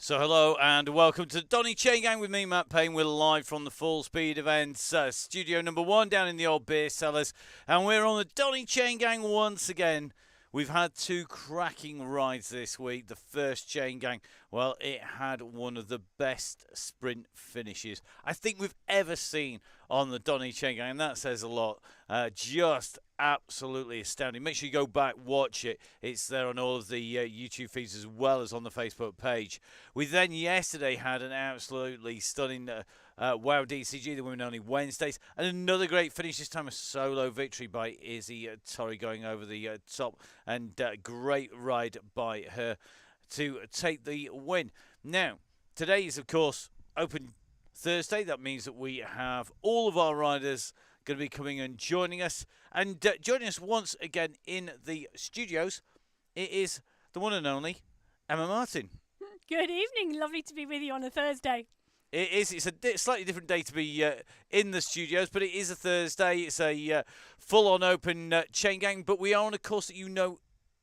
So hello and welcome to Donny Chaingang with me, Matt Payne. We're live from the Full Speed Events studio number 1 down in the old beer cellars. And we're on the Donny Chaingang once again. We've had two cracking rides this week. The first Chaingang, well, it had one of the best sprint finishes I think we've ever seen on the Donny Chaingang, and that says a lot. Just absolutely astounding. Make sure you go back, watch it. It's there on all of the YouTube feeds as well as on the Facebook page. We then yesterday had an absolutely stunning Wow DCG, the Women Only Wednesdays, and another great finish, this time a solo victory by Izzy Torrey going over the top, and great ride by her to take the win. Now, today is, of course, Open Thursday. That means that we have all of our riders going to be coming and joining us. And joining us once again in the studios, it is the one and only Emma Martin. Good evening. Lovely to be with you on a Thursday. It is. It's a slightly different day to be in the studios, but it is a Thursday. It's a full-on open Chaingang, but we are on a course that you know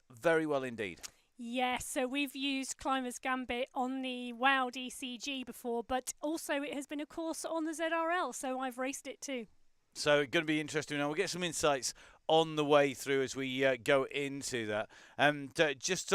very well indeed. Yes, so we've used Climbers Gambit on the WoW DCG before, but also it has been a course on the ZRL, so I've raced it too. So it's going to be interesting. Now we'll get some insights on the way through as we go into that. And just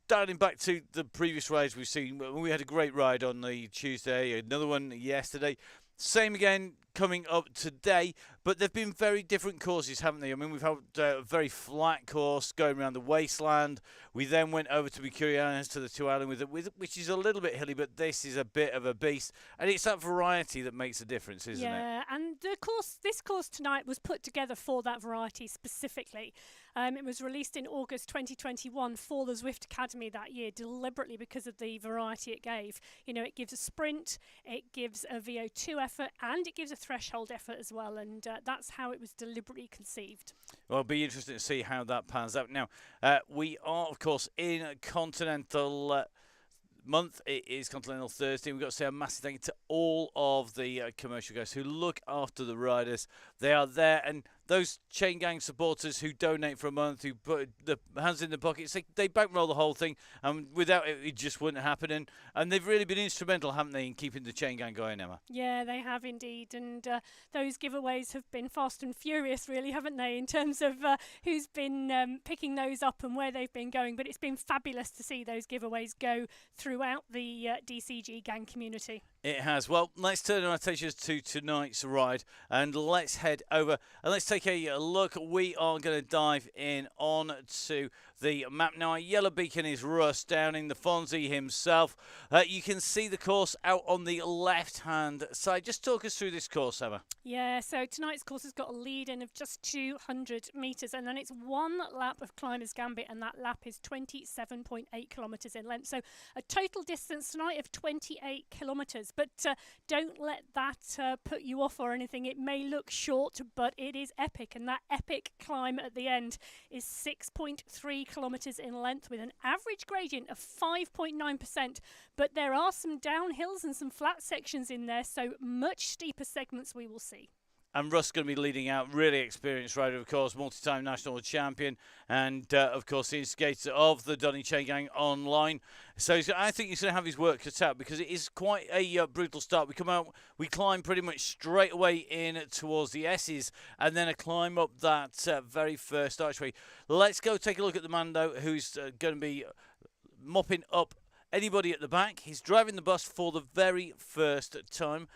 dialing back to the previous rides we've seen, we had a great ride on the Tuesday, another one yesterday. Same again coming up today, but they've been very different courses, haven't they? I mean, we've had a very flat course going around the wasteland. We then went over to Mercurianas to the Two Island, which is a little bit hilly, but this is a bit of a beast. And it's that variety that makes a difference, isn't it? Yeah, and this course tonight was put together for that variety specifically. It was released in August 2021 for the Zwift Academy that year, deliberately because of the variety it gave. You know, it gives a sprint, it gives a VO2 effort, and it gives a threshold effort as well, and that's how it was deliberately conceived. Well, it'll be interesting to see how that pans out. Now, we are, of course, in Continental month. It is Continental Thursday. We've got to say a massive thank you to all of the commercial guys who look after the riders. They are there, and those Chaingang supporters who donate for a month, who put the hands in the pockets, they bankroll the whole thing, and without it, it just wouldn't happen. And they've really been instrumental, haven't they, in keeping the Chaingang going, Emma? Yeah, they have indeed, and those giveaways have been fast and furious, really, haven't they, in terms of who's been picking those up and where they've been going. But it's been fabulous to see those giveaways go throughout the DCG gang community. It has. Well, let's turn our attention to tonight's ride, and let's head over and let's take a look. We are going to dive in on to the map now. Our yellow beacon is Russ Downing, the Fonzie himself. You can see the course out on the left-hand side. Just talk us through this course, Emma. Yeah, so tonight's course has got a lead-in of just 200 metres, and then it's one lap of Climbers Gambit, and that lap is 27.8 kilometres in length. So a total distance tonight of 28 kilometres. But don't let that put you off or anything. It may look short, but it is epic, and that epic climb at the end is 6.3 kilometres in length with an average gradient of 5.9%. But there are some downhills and some flat sections in there, so much steeper segments we will see. And Russ going to be leading out, really experienced rider, of course, multi-time national champion, and of course the instigator of the Donny Chaingang online. So I think he's going to have his work cut out, because it is quite a brutal start. We come out, we climb pretty much straight away in towards the S's, and then a climb up that very first archway. Let's go take a look at the man, though, who's going to be mopping up anybody at the back. He's driving the bus for the very first time.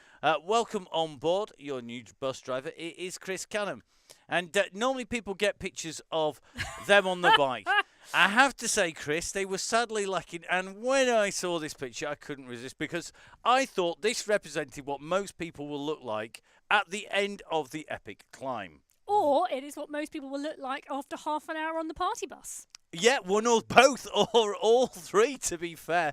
Welcome on board, your new bus driver. It is Chris Canham. And normally people get pictures of them on the bike. I have to say, Chris, they were sadly lacking. And when I saw this picture, I couldn't resist, because I thought this represented what most people will look like at the end of the epic climb. Or it is what most people will look like after half an hour on the party bus. Yeah, one or both, or all three, to be fair.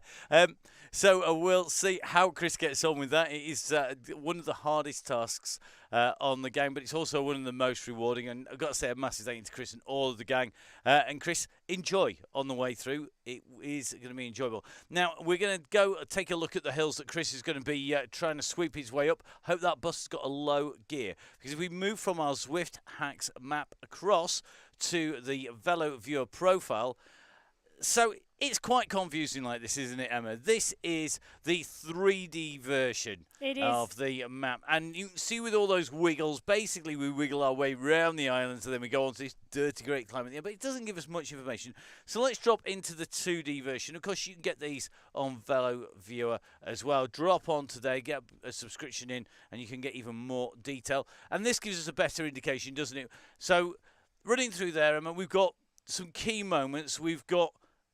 So we'll see how Chris gets on with that. It is one of the hardest tasks on the gang, but it's also one of the most rewarding. And I've got to say a massive thank you to Chris and all of the gang. And Chris, enjoy on the way through. It is going to be enjoyable. Now, we're going to go take a look at the hills that Chris is going to be trying to sweep his way up. Hope that bus has got a low gear, because if we move from our Zwift Hacks map across to the Velo Viewer profile, so It's quite confusing like this, isn't it, Emma? This is the 3D version It is. of the map. And you can see with all those wiggles, basically we wiggle our way round the islands and then we go on to this dirty great climb at the end. But it doesn't give us much information. So let's drop into the 2D version. Of course, you can get these on Velo Viewer as well. Drop on today, get a subscription in, and you can get even more detail. And this gives us a better indication, doesn't it? So running through there, Emma, we've got some key moments. We've got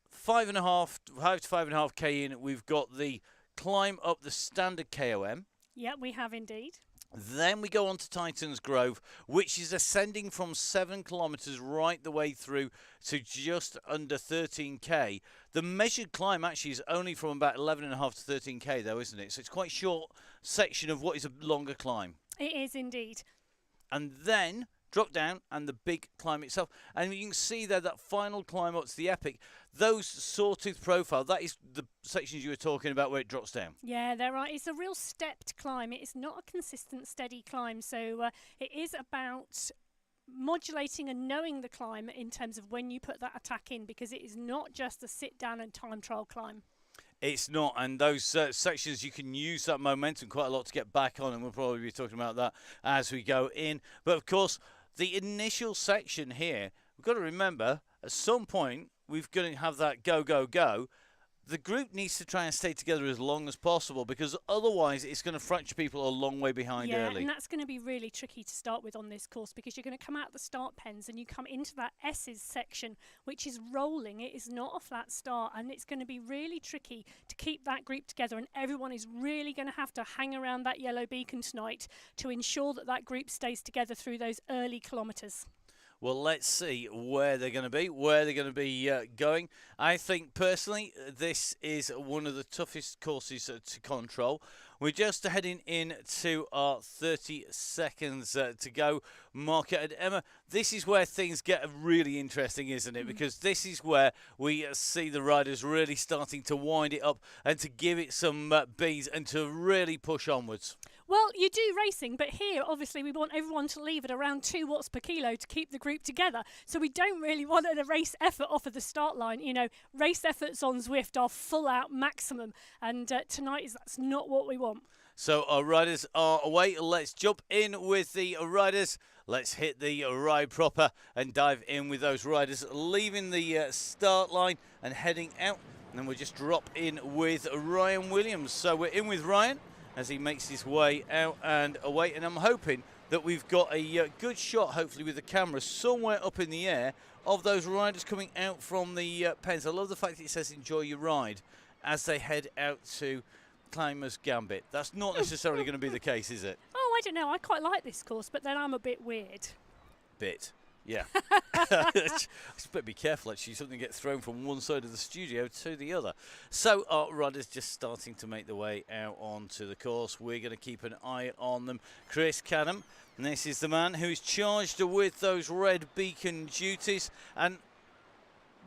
5 to 5.5k in. We've got the climb up the standard KOM. Yeah, we have indeed. Then we go on to Titan's Grove, which is ascending from 7 kilometres right the way through to just under 13k. The measured climb actually is only from about 11.5 to 13k though, isn't it? So it's quite a short section of what is a longer climb. It is indeed. And then drop down and the big climb itself. And you can see there that final climb up to the Epic, those sawtooth profile, that is the sections you were talking about where it drops down. Yeah, they're right. It's a real stepped climb. It is not a consistent, steady climb. So it is about modulating and knowing the climb in terms of when you put that attack in, because it is not just a sit down and time trial climb. It's not, and those sections you can use that momentum quite a lot to get back on, and we'll probably be talking about that as we go in. But of course, the initial section here, we've got to remember, at some point, we're going to have that go, go, go. The group needs to try and stay together as long as possible, because otherwise it's going to fracture people a long way behind early. And that's going to be really tricky to start with on this course, because you're going to come out the start pens and you come into that S's section, which is rolling. It is not a flat start, and it's going to be really tricky to keep that group together, and everyone is really going to have to hang around that yellow beacon tonight to ensure that that group stays together through those early kilometres. Well, let's see where they're going to be, going. I think, personally, this is one of the toughest courses to control. We're just heading into our 30 seconds to go market. And Emma, this is where things get really interesting, isn't it? Because this is where we see the riders really starting to wind it up and to give it some beans and to really push onwards. Well, you do racing, but here, obviously, we want everyone to leave at around 2 watts per kilo to keep the group together. So we don't really want a race effort off of the start line. You know, race efforts on Zwift are full out maximum. And tonight, that's not what we want. So our riders are away. Let's jump in with the riders. Let's hit the ride proper and dive in with those riders, leaving the start line and heading out. And then we'll just drop in with Ryan Williams. So we're in with Ryan as he makes his way out and away. And I'm hoping that we've got a good shot, hopefully with the camera somewhere up in the air, of those riders coming out from the pens. I love the fact that it says enjoy your ride as they head out to Climbers Gambit. That's not necessarily going to be the case, is it? Oh, I don't know. I quite like this course, but then I'm a bit weird. Yeah. Just better be careful, actually. Something gets thrown from one side of the studio to the other. So our riders just starting to make their way out onto the course. We're going to keep an eye on them. Chris Canham, and this is the man who's charged with those red beacon duties. And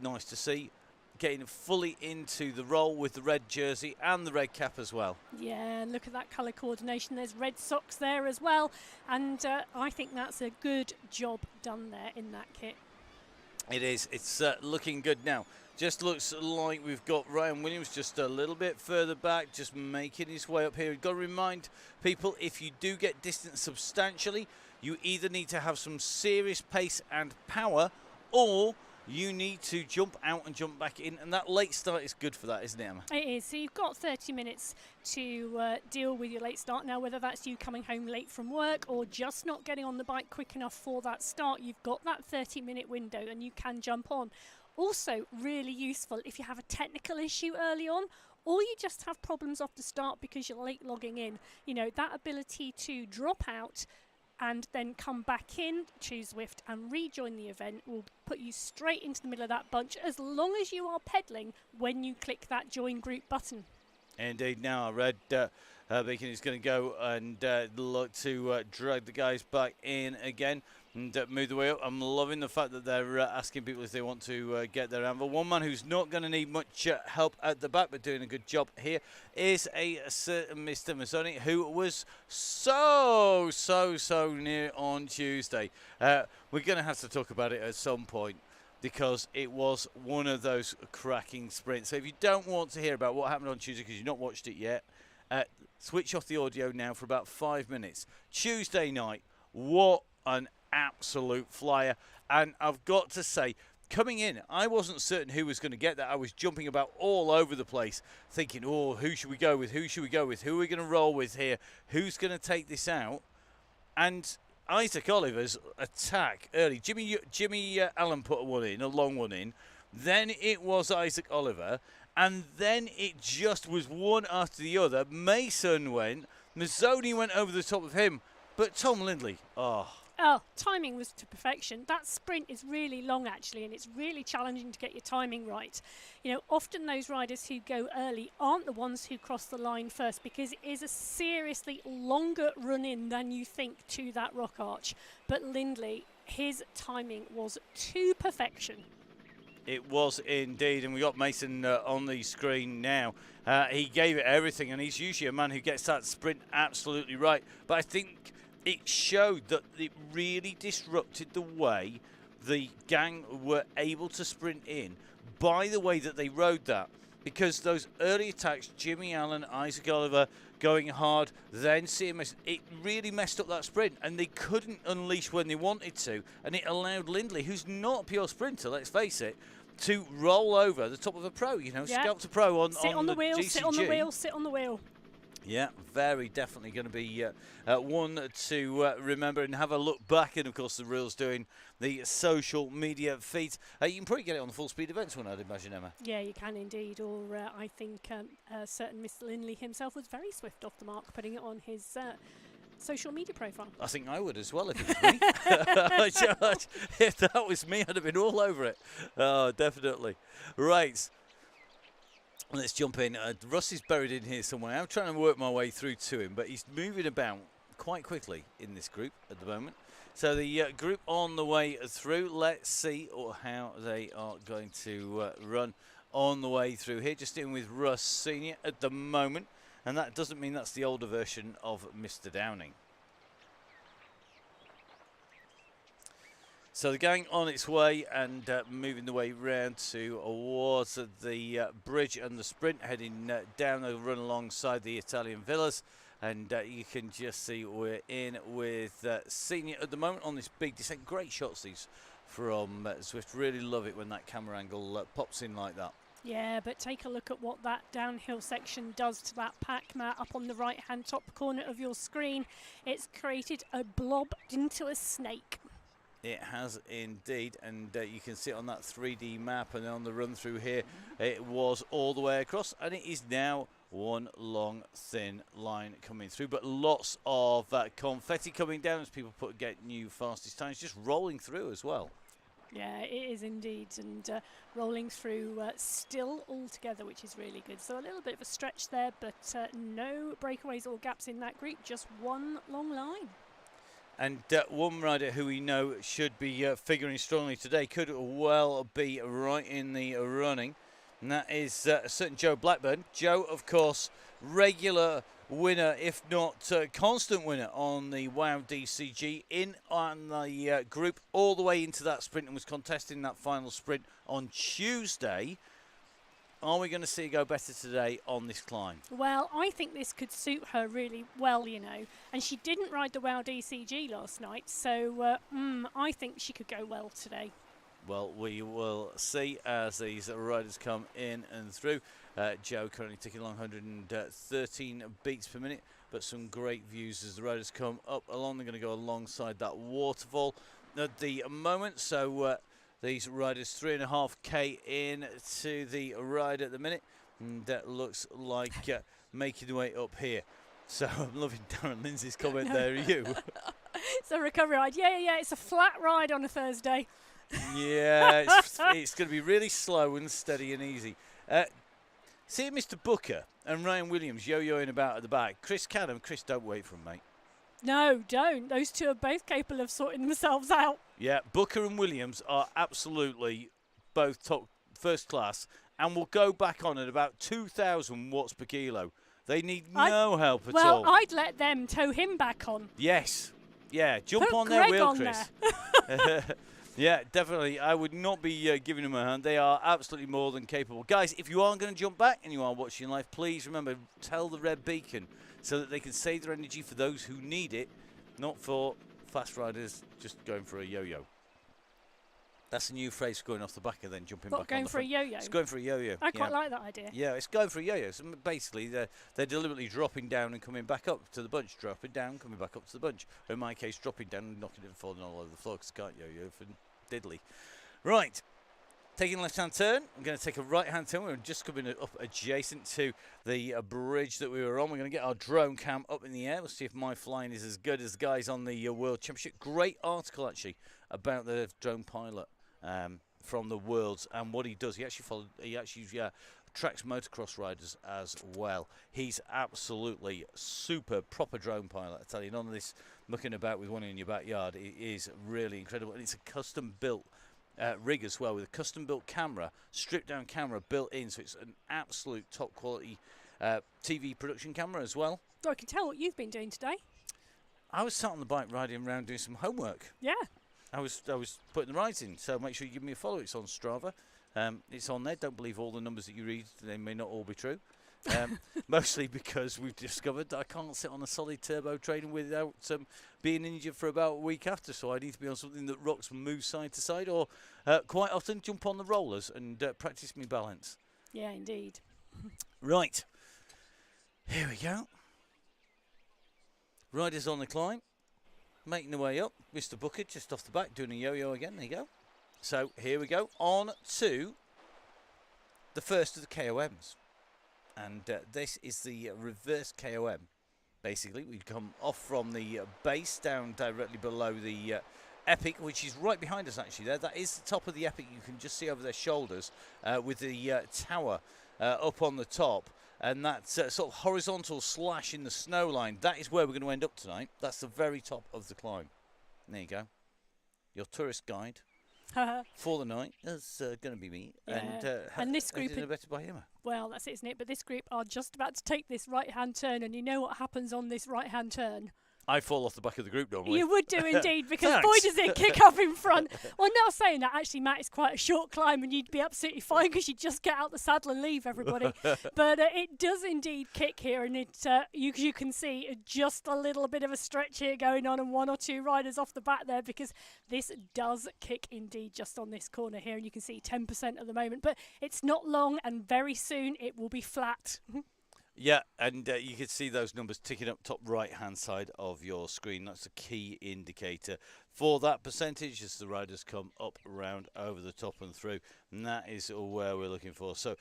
nice to see, getting fully into the role with the red jersey and the red cap as well. Yeah, and look at that colour coordination. There's red socks there as well. And I think that's a good job done there in that kit. It is. It's looking good now. Just looks like we've got Ryan Williams just a little bit further back, just making his way up here. We've got to remind people, if you do get distanced substantially, you either need to have some serious pace and power, or you need to jump out and jump back in, and that late start is good for that, isn't it, Emma? It is. So you've got 30 minutes to deal with your late start. Now, whether that's you coming home late from work or just not getting on the bike quick enough for that start, you've got that 30-minute window and you can jump on. Also, really useful if you have a technical issue early on, or you just have problems off the start because you're late logging in. You know, that ability to drop out and then come back in, choose Zwift and rejoin the event will put you straight into the middle of that bunch, as long as you are pedalling when you click that join group button. Indeed. Now I read Beacon is going to go and look to drag the guys back in again and move the way up. I'm loving the fact that they're asking people if they want to get their anvil. One man who's not going to need much help at the back but doing a good job here is a certain Mr. Mazzoni, who was so near on Tuesday. We're going to have to talk about it at some point. because it was one of those cracking sprints. So if you don't want to hear about what happened on Tuesday because you've not watched it yet, switch off the audio now for about 5 minutes. Tuesday night, what an absolute flyer. And I've got to say, coming in, I wasn't certain who was going to get that. I was jumping about all over the place, thinking, oh, who should we go with? Who should we go with? Who are we going to roll with here? Who's going to take this out? And Isaac Oliver's attack early. Jimmy Allen put a long one in. Then it was Isaac Oliver. And then it just was one after the other. Mason went. Mazzoni went over the top of him. But Tom Lindley, Oh, timing was to perfection. That sprint is really long, actually, and it's really challenging to get your timing right. You know, often those riders who go early aren't the ones who cross the line first, because it is a seriously longer run-in than you think to that rock arch. But Lindley, his timing was to perfection. It was indeed, and we got Mason on the screen now. He gave it everything, and he's usually a man who gets that sprint absolutely right. But I think it showed that it really disrupted the way the gang were able to sprint in by the way that they rode that. Because those early attacks, Jimmy Allen, Isaac Oliver going hard, then CMS, it really messed up that sprint, and they couldn't unleash when they wanted to, and it allowed Lindley, who's not a pure sprinter, let's face it, to roll over the top of a pro, scalp to pro on the wheel, GCG. sit on the wheel, sit on the wheel. Yeah, very definitely going to be one to remember and have a look back. And, of course, the Reel's doing the social media feeds. You can probably get it on the Full Speed Events one, I'd imagine, Emma. Yeah, you can indeed. Or I think certain Mr. Lindley himself was very swift off the mark, putting it on his social media profile. I think I would as well if it was me. If that was me, I'd have been all over it. Oh, definitely. Right. Let's jump in. Russ is buried in here somewhere. I'm trying to work my way through to him, but he's moving about quite quickly in this group at the moment. So the group on the way through. Let's see how they are going to run on the way through here. Just in with Russ Senior at the moment, and that doesn't mean that's the older version of Mr. Downing. So the gang on its way and moving the way round towards the bridge and the sprint, heading down the run alongside the Italian villas. And you can just see we're in with Senior at the moment on this big descent. Great shots these from Zwift. Really love it when that camera angle pops in like that. Yeah, but take a look at what that downhill section does to that pack mat up on the right-hand top corner of your screen. It's created a blob into a snake. It has indeed, and you can see it on that 3D map, and on the run through here, it was all the way across, and it is now one long thin line coming through, but lots of confetti coming down as people get new fastest times, just rolling through as well. Yeah, it is indeed, and rolling through still all together, which is really good. So a little bit of a stretch there, but no breakaways or gaps in that group, just one long line. And one rider who we know should be figuring strongly today could well be right in the running. And that is a certain Joe Blackburn. Joe, of course, regular winner, if not constant winner on the WOW DCG, in on the group all the way into that sprint and was contesting that final sprint on Tuesday. Are we going to see her go better today on this climb? Well, I think this could suit her really well, and she didn't ride the WOW DCG last night, so I think she could go well today. Well, we will see as these riders come in and through. Joe currently ticking along 113 beats per minute, but some great views as the riders come up along. They're going to go alongside that waterfall at the moment, so these riders 3.5k in to the ride at the minute, and that looks like making the way up here. So I'm loving Darren Lindsay's comment there. Are you? It's a recovery ride. Yeah. It's a flat ride on a Thursday. Yeah, it's going to be really slow and steady and easy. See Mr. Booker and Ryan Williams yo-yoing about at the back. Chris Canham. Chris, don't wait for him, mate. No, don't. Those two are both capable of sorting themselves out. Yeah, Booker and Williams are absolutely both top first class and will go back on at about 2,000 watts per kilo. They need no help at all. Well, I'd let them tow him back on. Yes. Yeah, jump Put on Greg their wheel, on Chris. Yeah, definitely. I would not be giving them a hand. They are absolutely more than capable. Guys, if you are going to jump back and you are watching live, please remember, tell the red beacon so that they can save their energy for those who need it, not for fast riders just going for a yo-yo. That's a new phrase going off the back and then jumping back on going the for a front. yo-yo? It's going for a yo-yo. I quite like that idea. Yeah, it's going for a yo-yo. So basically, they're deliberately dropping down and coming back up to the bunch, dropping down, coming back up to the bunch. Or in my case, dropping down and knocking it and falling all over the floor because I can't yo-yo for diddly. Right, taking a left-hand turn. I'm going to take a right-hand turn. We're just coming up adjacent to the bridge that we were on. We're going to get our drone cam up in the air. We'll see if my flying is as good as the guys on the World Championship. Great article, actually, about the drone pilot. From the Worlds and what he does. He actually tracks motocross riders as well. He's absolutely super proper drone pilot. I tell you, none of this mucking about with one in your backyard. It is really incredible, and it's a custom built rig as well with a custom built camera, stripped down camera built in, so it's an absolute top quality TV production camera as well. So I can tell what you've been doing today. I was sat on the bike riding around doing some homework. Yeah. I was putting the rides in, so make sure you give me a follow. It's on Strava. It's on there. Don't believe all the numbers that you read. They may not all be true. Mostly because we've discovered that I can't sit on a solid turbo trainer without being injured for about a week after. So I need to be on something that rocks and moves side to side, or quite often jump on the rollers and practice my balance. Yeah, indeed. Right. Here we go. Riders on the climb. Making the way up, Mr. Booker just off the back, doing a yo-yo again. There you go. So here we go, on to the first of the KOMs. And this is the reverse KOM. Basically, we come off from the base down directly below the Epic, which is right behind us actually there. That is the top of the Epic. You can just see over their shoulders with the tower up on the top. And that sort of horizontal slash in the snow line, that is where we're going to end up tonight. That's the very top of the climb. There you go. Your tourist guide for the night is going to be me. Yeah. And this group is better by him. Well, that's it, isn't it? But this group are just about to take this right-hand turn, and you know what happens on this right-hand turn. I fall off the back of the group normally. You would do indeed, because boy does it kick up in front. Well, now saying that, actually, Matt, it's quite a short climb and you'd be absolutely fine because you'd just get out the saddle and leave everybody. But it does indeed kick here, and you can see just a little bit of a stretch here going on, and one or two riders off the back there, because this does kick indeed just on this corner here, and you can see 10% at the moment. But it's not long, and very soon it will be flat. Yeah, and you can see those numbers ticking up top right-hand side of your screen. That's a key indicator for that percentage as the riders come up, around, over the top and through. And that is where we're looking for. So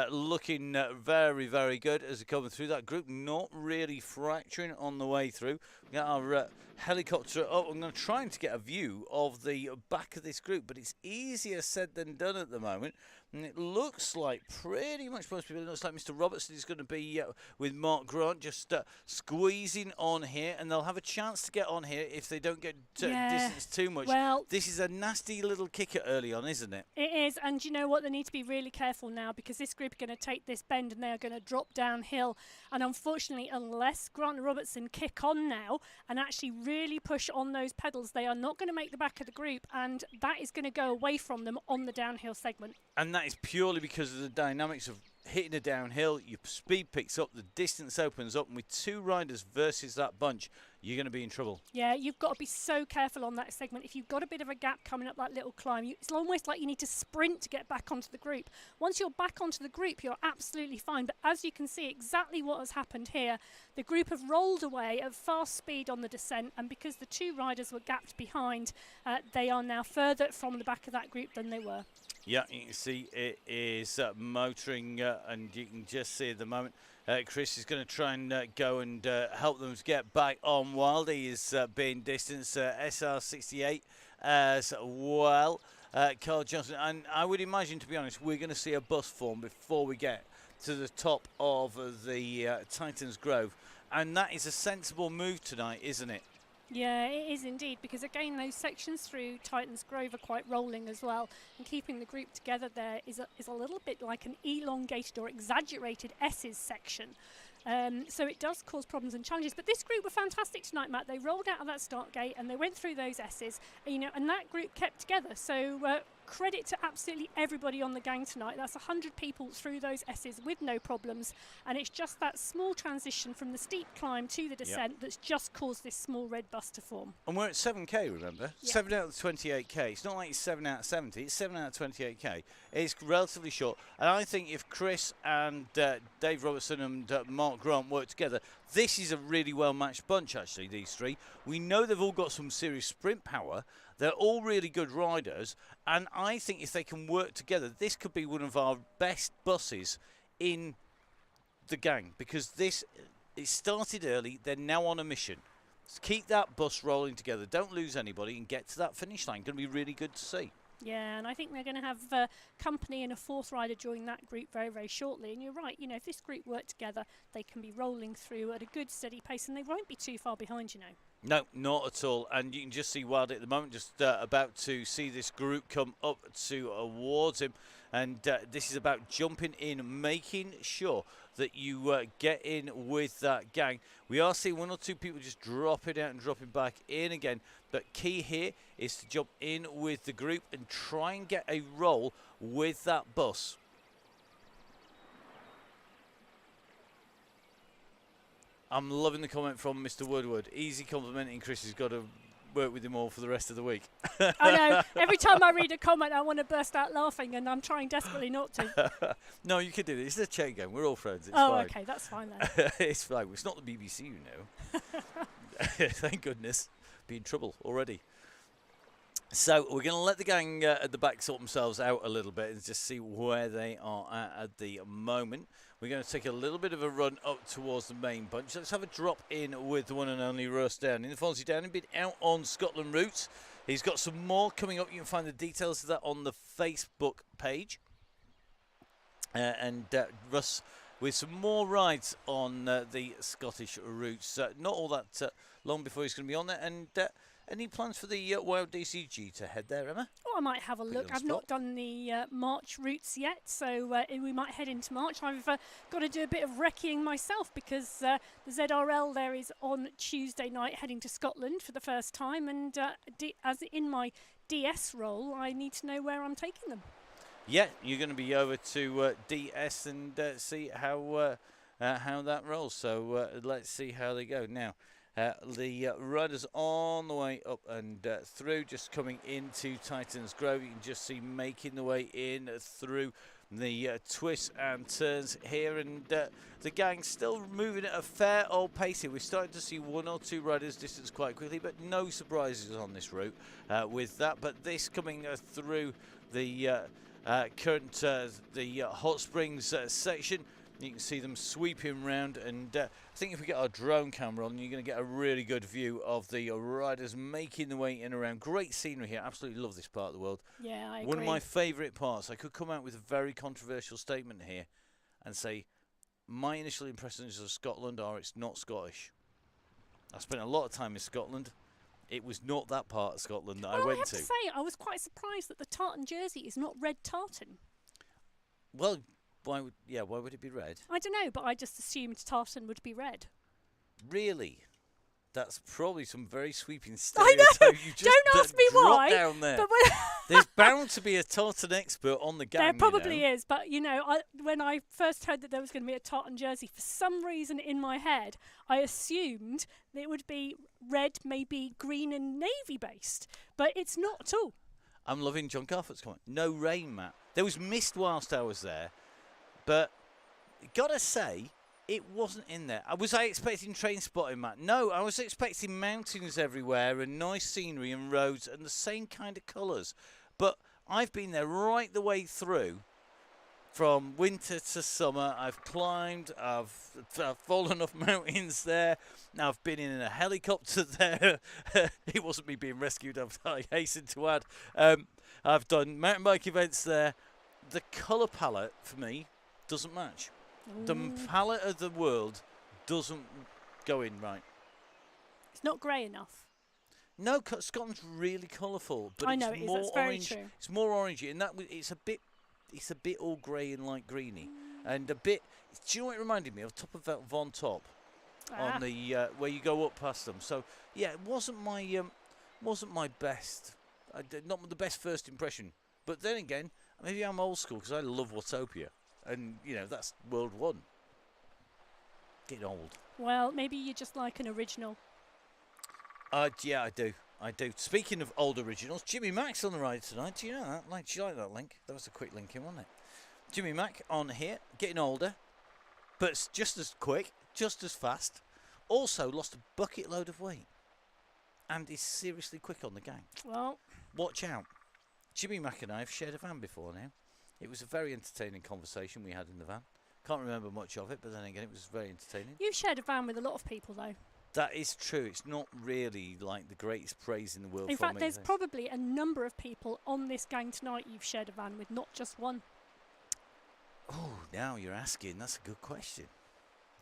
looking very, very good as we come through that group. Not really fracturing on the way through. We got our helicopter up. I'm going to try to get a view of the back of this group, but it's easier said than done at the moment. And it looks like pretty much most people, it looks like Mr. Robertson is going to be with Mark Grant just squeezing on here, and they'll have a chance to get on here if they don't get distance too much. Well, this is a nasty little kicker early on, isn't it? It is, and you know what? They need to be really careful now, because this group are going to take this bend and they are going to drop downhill. And unfortunately, unless Grant and Robertson kick on now and actually really push on those pedals, they are not going to make the back of the group, and that is going to go away from them on the downhill segment. And that is purely because of the dynamics of hitting a downhill. Your speed picks up, the distance opens up, and with two riders versus that bunch, you're going to be in trouble. Yeah, you've got to be so careful on that segment. If you've got a bit of a gap coming up that little climb, it's almost like you need to sprint to get back onto the group. Once you're back onto the group, you're absolutely fine. But as you can see, exactly what has happened here, the group have rolled away at fast speed on the descent, and because the two riders were gapped behind, they are now further from the back of that group than they were. Yeah, you can see it is motoring, and you can just see at the moment Chris is going to try and go and help them to get back on while he is being distanced. SR68 as well. Carl Johnson, and I would imagine, to be honest, we're going to see a bus form before we get to the top of the Titans Grove, and that is a sensible move tonight, isn't it? Yeah, it is indeed, because again, those sections through Titans Grove are quite rolling as well, and keeping the group together there is a little bit like an elongated or exaggerated S's section. So it does cause problems and challenges. But this group were fantastic tonight, Matt. They rolled out of that start gate and they went through those S's, and that group kept together. So credit to absolutely everybody on the gang tonight. That's 100 people through those S's with no problems, and it's just that small transition from the steep climb to the descent that's just caused this small red bus to form. And we're at 7k, remember? 7 out of the 28k. It's not like it's 7 out of 70, it's 7 out of 28k. It's relatively short, and I think if Chris and Dave Robertson and Mark Grant work together, this is a really well matched bunch, actually, these three. We know they've all got some serious sprint power. They're all really good riders, and I think if they can work together, this could be one of our best buses in the gang, because it started early. They're now on a mission. So keep that bus rolling together. Don't lose anybody and get to that finish line. Going to be really good to see. Yeah, and I think they're going to have company and a fourth rider join that group very, very shortly. And you're right, if this group work together, they can be rolling through at a good, steady pace, and they won't be too far behind, No, not at all. And you can just see Wildy at the moment, just about to see this group come up towards him. And this is about jumping in, making sure that you get in with that gang. We are seeing one or two people just dropping out and dropping back in again. But key here is to jump in with the group and try and get a roll with that bus. I'm loving the comment from Mr. Woodward. Easy complimenting Chris. He's got to work with him all for the rest of the week. I know. Every time I read a comment, I want to burst out laughing, and I'm trying desperately not to. No, you can do this. It's a Chaingang. We're all friends. It's fine. Okay. That's fine then. It's fine. It's not the BBC, Thank goodness. Be in trouble already. So we're going to let the gang at the back sort themselves out a little bit and just see where they are at the moment. We're going to take a little bit of a run up towards the main bunch. Let's have a drop in with the one and only Russ Downey. The Fonzie Downey been out on Scotland routes. He's got some more coming up. You can find the details of that on the Facebook page. And Russ with some more rides on the Scottish routes. Not all that long before he's going to be on there. And any plans for the Wild DCG to head there, Emma? Oh, I might have a look. I've not done the March routes yet, so we might head into March. I've got to do a bit of recceing myself because the ZRL there is on Tuesday night heading to Scotland for the first time, and as in my DS role, I need to know where I'm taking them. Yeah, you're going to be over to DS and see how that rolls. So let's see how they go now. The riders on the way up and through, just coming into Titans Grove. You can just see making the way in through the twists and turns here, and the gang still moving at a fair old pace here. We're starting to see one or two riders distance quite quickly, but no surprises on this route with that. But this coming through the current the Hot Springs section. You can see them sweeping round, and I think if we get our drone camera on, you're going to get a really good view of the riders making the way in around. Great scenery here. Absolutely love this part of the world. Yeah, I agree. One of my favourite parts. I could come out with a very controversial statement here and say my initial impressions of Scotland are it's not Scottish. I spent a lot of time in Scotland. It was not that part of Scotland that I went to. I have to say, I was quite surprised that the tartan jersey is not red tartan. Well, why would it be red? I don't know, but I just assumed tartan would be red. Really? That's probably some very sweeping stereotype. I know. You just Don't ask me why. Down there. But There's bound to be a tartan expert on the gang. There probably is, but when I first heard that there was going to be a tartan jersey, for some reason in my head, I assumed that it would be red, maybe green and navy based, but it's not at all. I'm loving John Garfort's comment. No rain, Matt. There was mist whilst I was there, but gotta say, it wasn't in there. Was I expecting train spotting, Matt? No, I was expecting mountains everywhere and nice scenery and roads and the same kind of colours. But I've been there right the way through, from winter to summer. I've climbed, I've fallen off mountains there. Now I've been in a helicopter there. It wasn't me being rescued, I hasten to add. I've done mountain bike events there. The colour palette, for me, doesn't match. The palette of the world doesn't go in right. It's not grey enough. No, Scotland's really colourful, but I know it's it is. more That's very orange. true. It's more orangey, and it's a bit all grey and light greeny, and a bit. Do you know what it reminded me of? Top of Von Top Ah. on the where you go up past them. So yeah, it wasn't my best, not the best first impression. But then again, maybe I'm old school because I love Watopia, and that's World One. Getting old. Well, maybe you just like an original. Yeah, I do. Speaking of old originals, Jimmy Mack's on the ride tonight. Do you know that? Do you like that link? That was a quick link in, wasn't it? Jimmy Mack on here, getting older, but it's just as quick, just as fast. Also lost a bucket load of weight, and is seriously quick on the gang. Well, watch out. Jimmy Mack and I have shared a van before now. It was a very entertaining conversation we had in the van. Can't remember much of it, but then again, it was very entertaining. you've shared a van with a lot of people, though. That is true. It's not really like the greatest praise in the world. In for fact, me, there's is it? probably a number of people on this gang tonight you've shared a van with, not just one. Oh, now you're asking. That's a good question.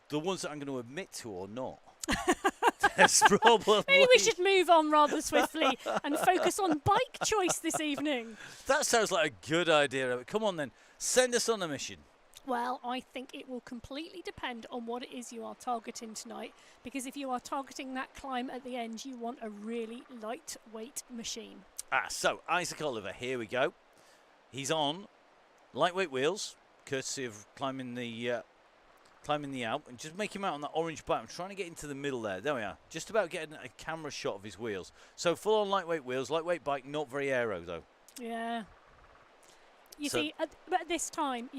The ones that I'm going to admit to or not. That's probably. Maybe we should move on rather swiftly and focus on bike choice this evening. That sounds like a good idea. Come on then. Send us on a mission. Well, I think it will completely depend on what it is you are targeting tonight, because if you are targeting that climb at the end, you want a really lightweight machine. So Isaac Oliver, here we go. He's on lightweight wheels, courtesy of climbing the Alp, and just make him out on that orange bike. I'm trying to get into the middle there. There we are. Just about getting a camera shot of his wheels. So full on lightweight wheels, lightweight bike, not very aero though. Yeah. You So- see, at this time,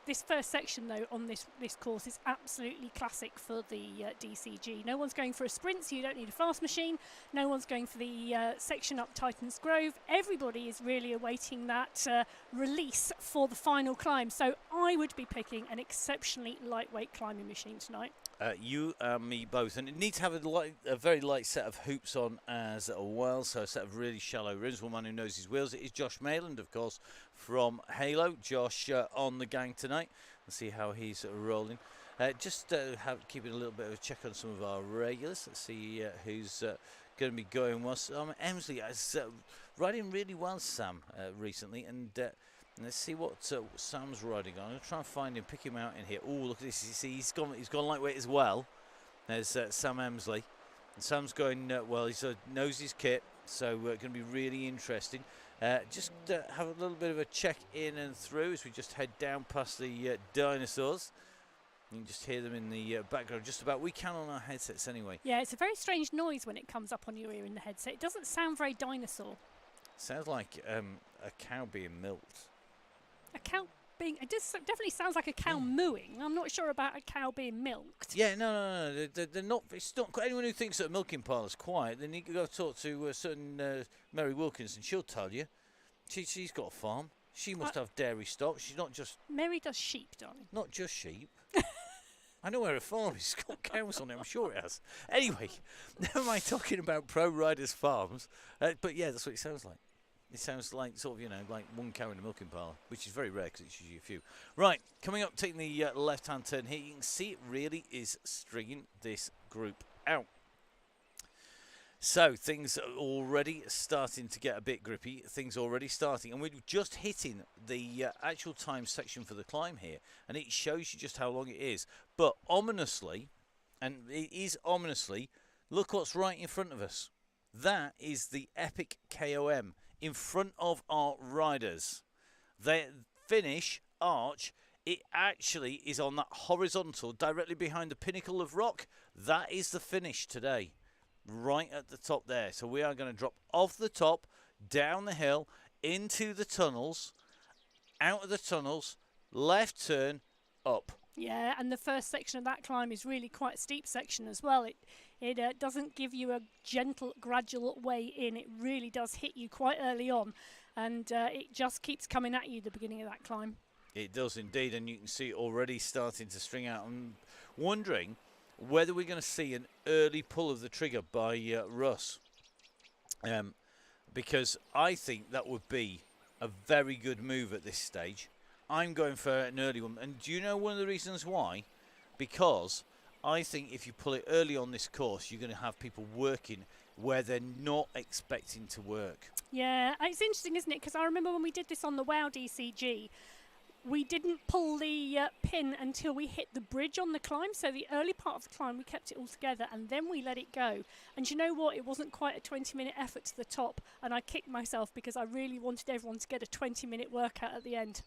this first section, though, on this course is absolutely classic for the DCG. No one's going for a sprint, so you don't need a fast machine. No one's going for the section up Titan's Grove. Everybody is really awaiting that release for the final climb. So I would be picking an exceptionally lightweight climbing machine tonight. You and me both. And it needs to have a very light set of hoops on as well. So a set of really shallow rims. One man who knows his wheels. It is Josh Mayland, of course, from Halo. Josh on the gang tonight. Let's see how he's rolling. Keeping a little bit of a check on some of our regulars. Let's see who's going to be going well. Emsley is riding really well, Sam, recently. And let's see what Sam's riding on. I'm going to try and find him, pick him out in here. Oh, look at this. You see, he's gone lightweight as well. There's Sam Emsley. And Sam's going, well, he knows his kit. So going to be really interesting. Just have a little bit of a check in and through as we just head down past the dinosaurs. You can just hear them in the background just about. We can on our headsets anyway. Yeah, it's a very strange noise when it comes up on your ear in the headset. It doesn't sound very dinosaur. Sounds like a cow being milked. A cow being... It definitely sounds like a cow mooing. I'm not sure about a cow being milked. Yeah, no. They're not. It's not. Anyone who thinks that a milking parlour's quiet, they need to go talk to a certain Mary Wilkinson. She'll tell you. She's got a farm. She must have dairy stock. She's not just. Mary does sheep, darling. Not just sheep. I know where a farm is. It's got cows on it. I'm sure it has. Anyway, never mind talking about Pro Riders Farms. But yeah, that's what it sounds like. It sounds like sort of, like one cow in a milking parlour, which is very rare because it's usually a few. Right, coming up, taking the left-hand turn here, you can see it really is stringing this group out. So things are already starting to get a bit grippy. Things already starting, and we're just hitting the actual time section for the climb here, and it shows you just how long it is. But ominously, and it is ominously, look what's right in front of us. That is the epic KOM in front of our riders. Their finish arch, it actually is on that horizontal directly behind the pinnacle of rock. That is the finish today. Right at the top there. So we are going to drop off the top, down the hill, into the tunnels, out of the tunnels, left turn, up. Yeah, and the first section of that climb is really quite a steep section as well. It doesn't give you a gentle, gradual way in. It really does hit you quite early on, and it just keeps coming at you at the beginning of that climb. It does indeed, and you can see it already starting to string out. I'm wondering whether we're going to see an early pull of the trigger by Russ. Because I think that would be a very good move at this stage. I'm going for an early one. And do you know one of the reasons why? Because I think if you pull it early on this course, you're going to have people working where they're not expecting to work. Yeah, it's interesting, isn't it? Because I remember when we did this on the WoW DCG, we didn't pull the pin until we hit the bridge on the climb. So the early part of the climb, we kept it all together and then we let it go. And you know what? It wasn't quite a 20-minute effort to the top. And I kicked myself because I really wanted everyone to get a 20-minute workout at the end.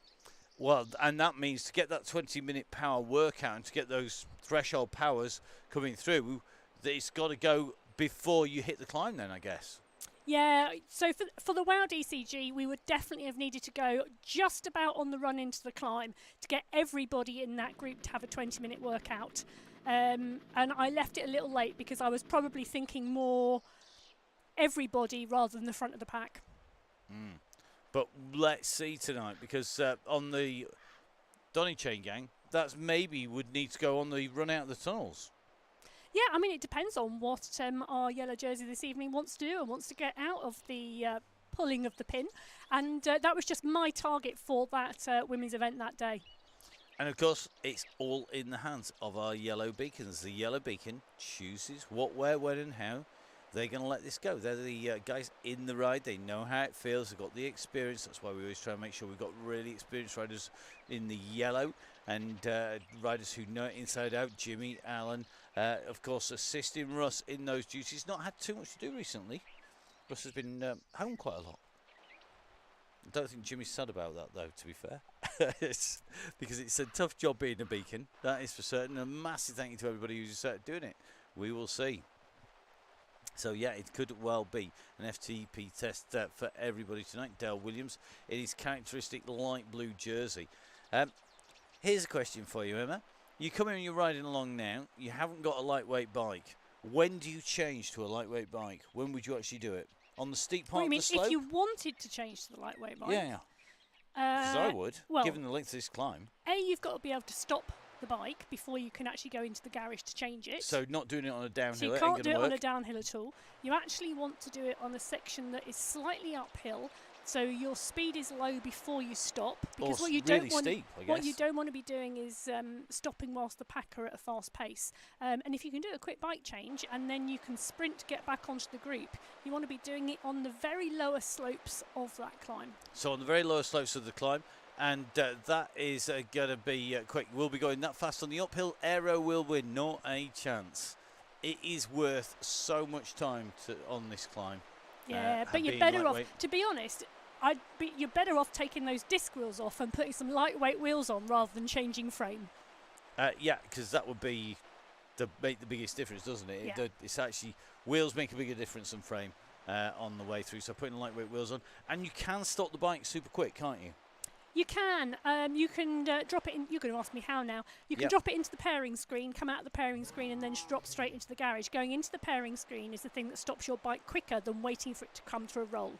Well, and that means to get that 20-minute power workout and to get those threshold powers coming through, that it's got to go before you hit the climb then, I guess. Yeah, so for the WOW DCG, we would definitely have needed to go just about on the run into the climb to get everybody in that group to have a 20-minute workout. And I left it a little late because I was probably thinking more everybody rather than the front of the pack. But let's see tonight, because on the Donny Chaingang, that's maybe would need to go on the run out of the tunnels. Yeah, I mean, it depends on what our yellow jersey this evening wants to do and wants to get out of the pulling of the pin. And that was just my target for that women's event that day. And of course, it's all in the hands of our yellow beacons. The yellow beacon chooses what, where, when and how they're going to let this go. They're the guys in the ride. They know how it feels. They've got the experience. That's why we always try and make sure we've got really experienced riders in the yellow and riders who know it inside out. Jimmy, Alan, of course, assisting Russ in those duties. Not had too much to do recently. Russ has been home quite a lot. I don't think Jimmy's sad about that, though, to be fair. Because it's a tough job being a beacon. That is for certain. A massive thank you to everybody who's doing it. We will see. So, yeah, it could well be an FTP test for everybody tonight. Dale Williams in his characteristic light blue jersey. Here's a question for you, Emma. You come in and you're riding along now. You haven't got a lightweight bike. When do you change to a lightweight bike? When would you actually do it? On the steep part of the slope? If you wanted to change to the lightweight bike? Yeah. Because I would, given the length of this climb. You've got to be able to stop the bike before you can actually go into the garage to change it. So not doing it on a downhill. So you can't do it on a downhill at all. You actually want to do it on a section that is slightly uphill, so your speed is low before you stop. Because what you don't want, what you don't want to be doing is stopping whilst the pack are at a fast pace. And if you can do a quick bike change and then you can sprint to get back onto the group, you want to be doing it on the very lowest slopes of that climb. So on the very lowest slopes of the climb. And that is going to be quick. We'll be going that fast on the uphill. Aero will win, not a chance. It is worth so much time on this climb. Yeah, but you're better off, to be honest, you're better off taking those disc wheels off and putting some lightweight wheels on rather than changing frame. Yeah, because that would be make the biggest difference, doesn't it? Yeah. It's actually, wheels make a bigger difference than frame on the way through. So putting lightweight wheels on. And you can stop the bike super quick, can't you? You can. You can drop it in. You're going to ask me how now. You can drop it into the pairing screen, come out of the pairing screen, and then drop straight into the garage. Going into the pairing screen is the thing that stops your bike quicker than waiting for it to come to a roll.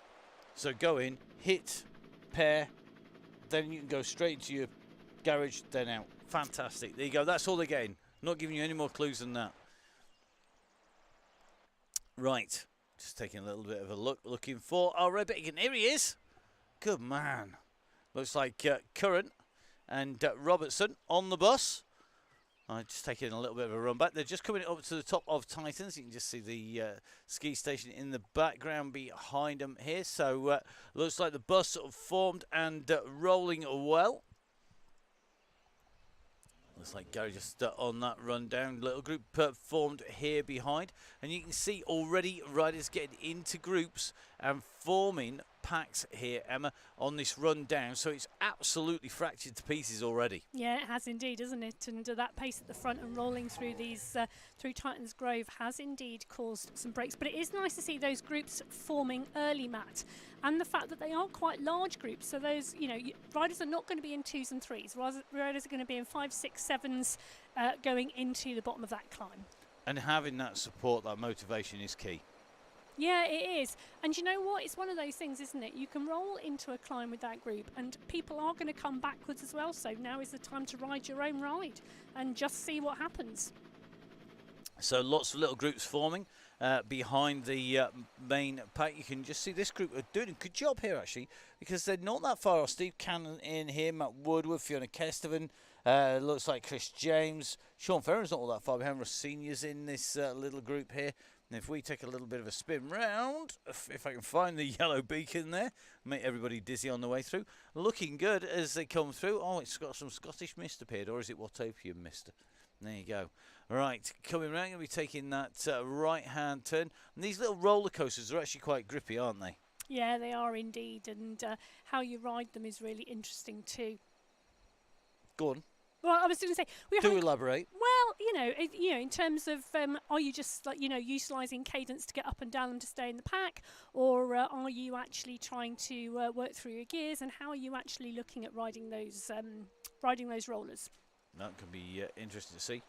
So go in, hit, pair, then you can go straight into your garage, then out. Fantastic. There you go. That's all they're getting. Not giving you any more clues than that. Right. Just taking a little bit of a look. Looking for our red beacon. Here he is. Good man. Looks like Curran and Robertson on the bus. Just taking a little bit of a run back. They're just coming up to the top of Titans. You can just see the ski station in the background behind them here. So looks like the bus sort of formed and rolling well. Looks like Gary just on that run down. Little group formed here behind. And you can see already riders getting into groups and forming packs here, Emma, on this run down. So it's absolutely fractured to pieces already. Yeah, it has indeed, isn't it? And that pace at the front and rolling through these through Titans Grove has indeed caused some breaks. But it is nice to see those groups forming early, Matt, and the fact that they are quite large groups. So those, riders are not going to be in 2s and 3s. Riders are going to be in 5s, 6s, 7s going into the bottom of that climb. And having that support, that motivation is key. Yeah, it is. And you know what? It's one of those things, isn't it? You can roll into a climb with that group and people are going to come backwards as well. So now is the time to ride your own ride and just see what happens. So lots of little groups forming behind the main pack. You can just see this group are doing a good job here, actually, because they're not that far off. Steve Cannon in here, Matt Woodward, Fiona Kestevan, Looks like Chris James. Sean Ferrer's not all that far behind. Rossinia's in this little group here. And if we take a little bit of a spin round, if I can find the yellow beacon there, make everybody dizzy on the way through. Looking good as they come through. Oh, it's got some Scottish mist appeared, or is it Watopian mist? There you go. Right, coming around, going to be taking that right-hand turn. And these little roller coasters are actually quite grippy, aren't they? Yeah, they are indeed, and how you ride them is really interesting too. Go on. Well, I was going to say, Do elaborate. Well, in terms of, are you just utilising cadence to get up and down and to stay in the pack, or are you actually trying to work through your gears, and how are you actually looking at riding those rollers? That could be interesting to see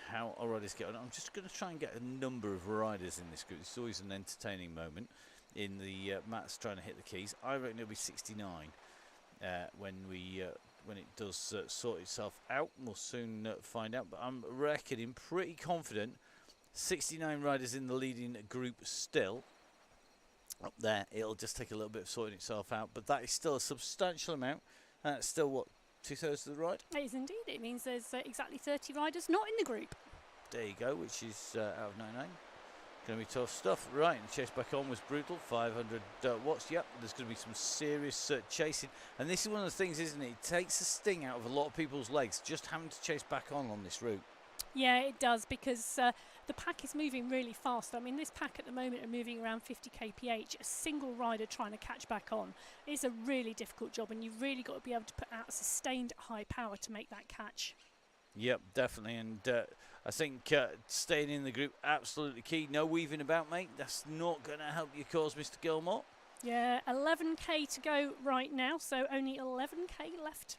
how our riders get on. I'm just going to try and get a number of riders in this group. It's always an entertaining moment in the Matt's trying to hit the keys. I reckon it'll be 69 when it does sort itself out. We'll soon find out, but I'm reckoning pretty confident 69 riders in the leading group still. Up there, it'll just take a little bit of sorting itself out, but that is still a substantial amount. That's still, what, 2/3 of the ride? It is indeed. It means there's exactly 30 riders not in the group. There you go, which is out of 99. Going to be tough stuff. Right, and the chase back on was brutal. 500 watts. Yep, there's going to be some serious chasing. And this is one of the things, isn't it? It takes the sting out of a lot of people's legs just having to chase back on this route. Yeah, it does, because the pack is moving really fast. I mean, this pack at the moment are moving around 50 kph. A single rider trying to catch back on is a really difficult job, and you've really got to be able to put out sustained high power to make that catch. Yep, definitely. And I think staying in the group, absolutely key. No weaving about, mate. That's not going to help your cause, Mr. Gilmore. Yeah, 11k to go right now, so only 11k left.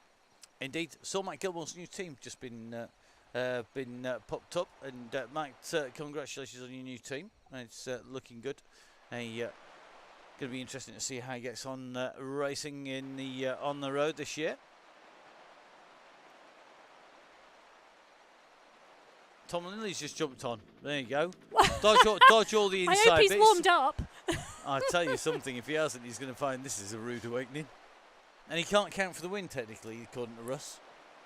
Indeed. Saw Matt Gilmore's new team just been popped up, and Matt, congratulations on your new team. It's looking good. Going to be interesting to see how he gets on racing in the on the road this year. Tom Lindley's just jumped on. There you go. Dodge all the inside bits. I hope he's warmed up. I'll tell you something. If he hasn't, he's going to find this is a rude awakening. And he can't count for the win, technically, according to Russ.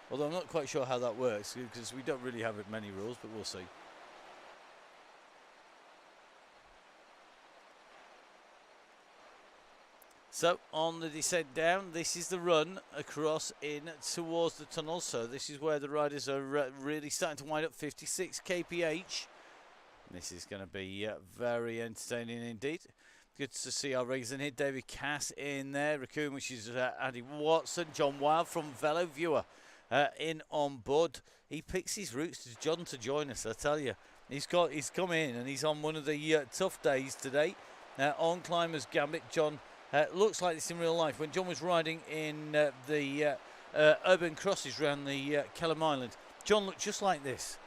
Although I'm not quite sure how that works, because we don't really have many rules, but we'll see. So, on the descent down, this is the run across in towards the tunnel. So, this is where the riders are really starting to wind up 56 kph. This is going to be very entertaining indeed. Good to see our riggers in here. David Cass in there. Raccoon, which is Andy Watson. John Wild from Velo Viewer in on board. He picks his routes to John to join us, I tell you. He's come in and he's on one of the tough days today. On Climbers Gambit, John looks like this in real life. When John was riding in the urban crosses around the Kellam Island, John looked just like this,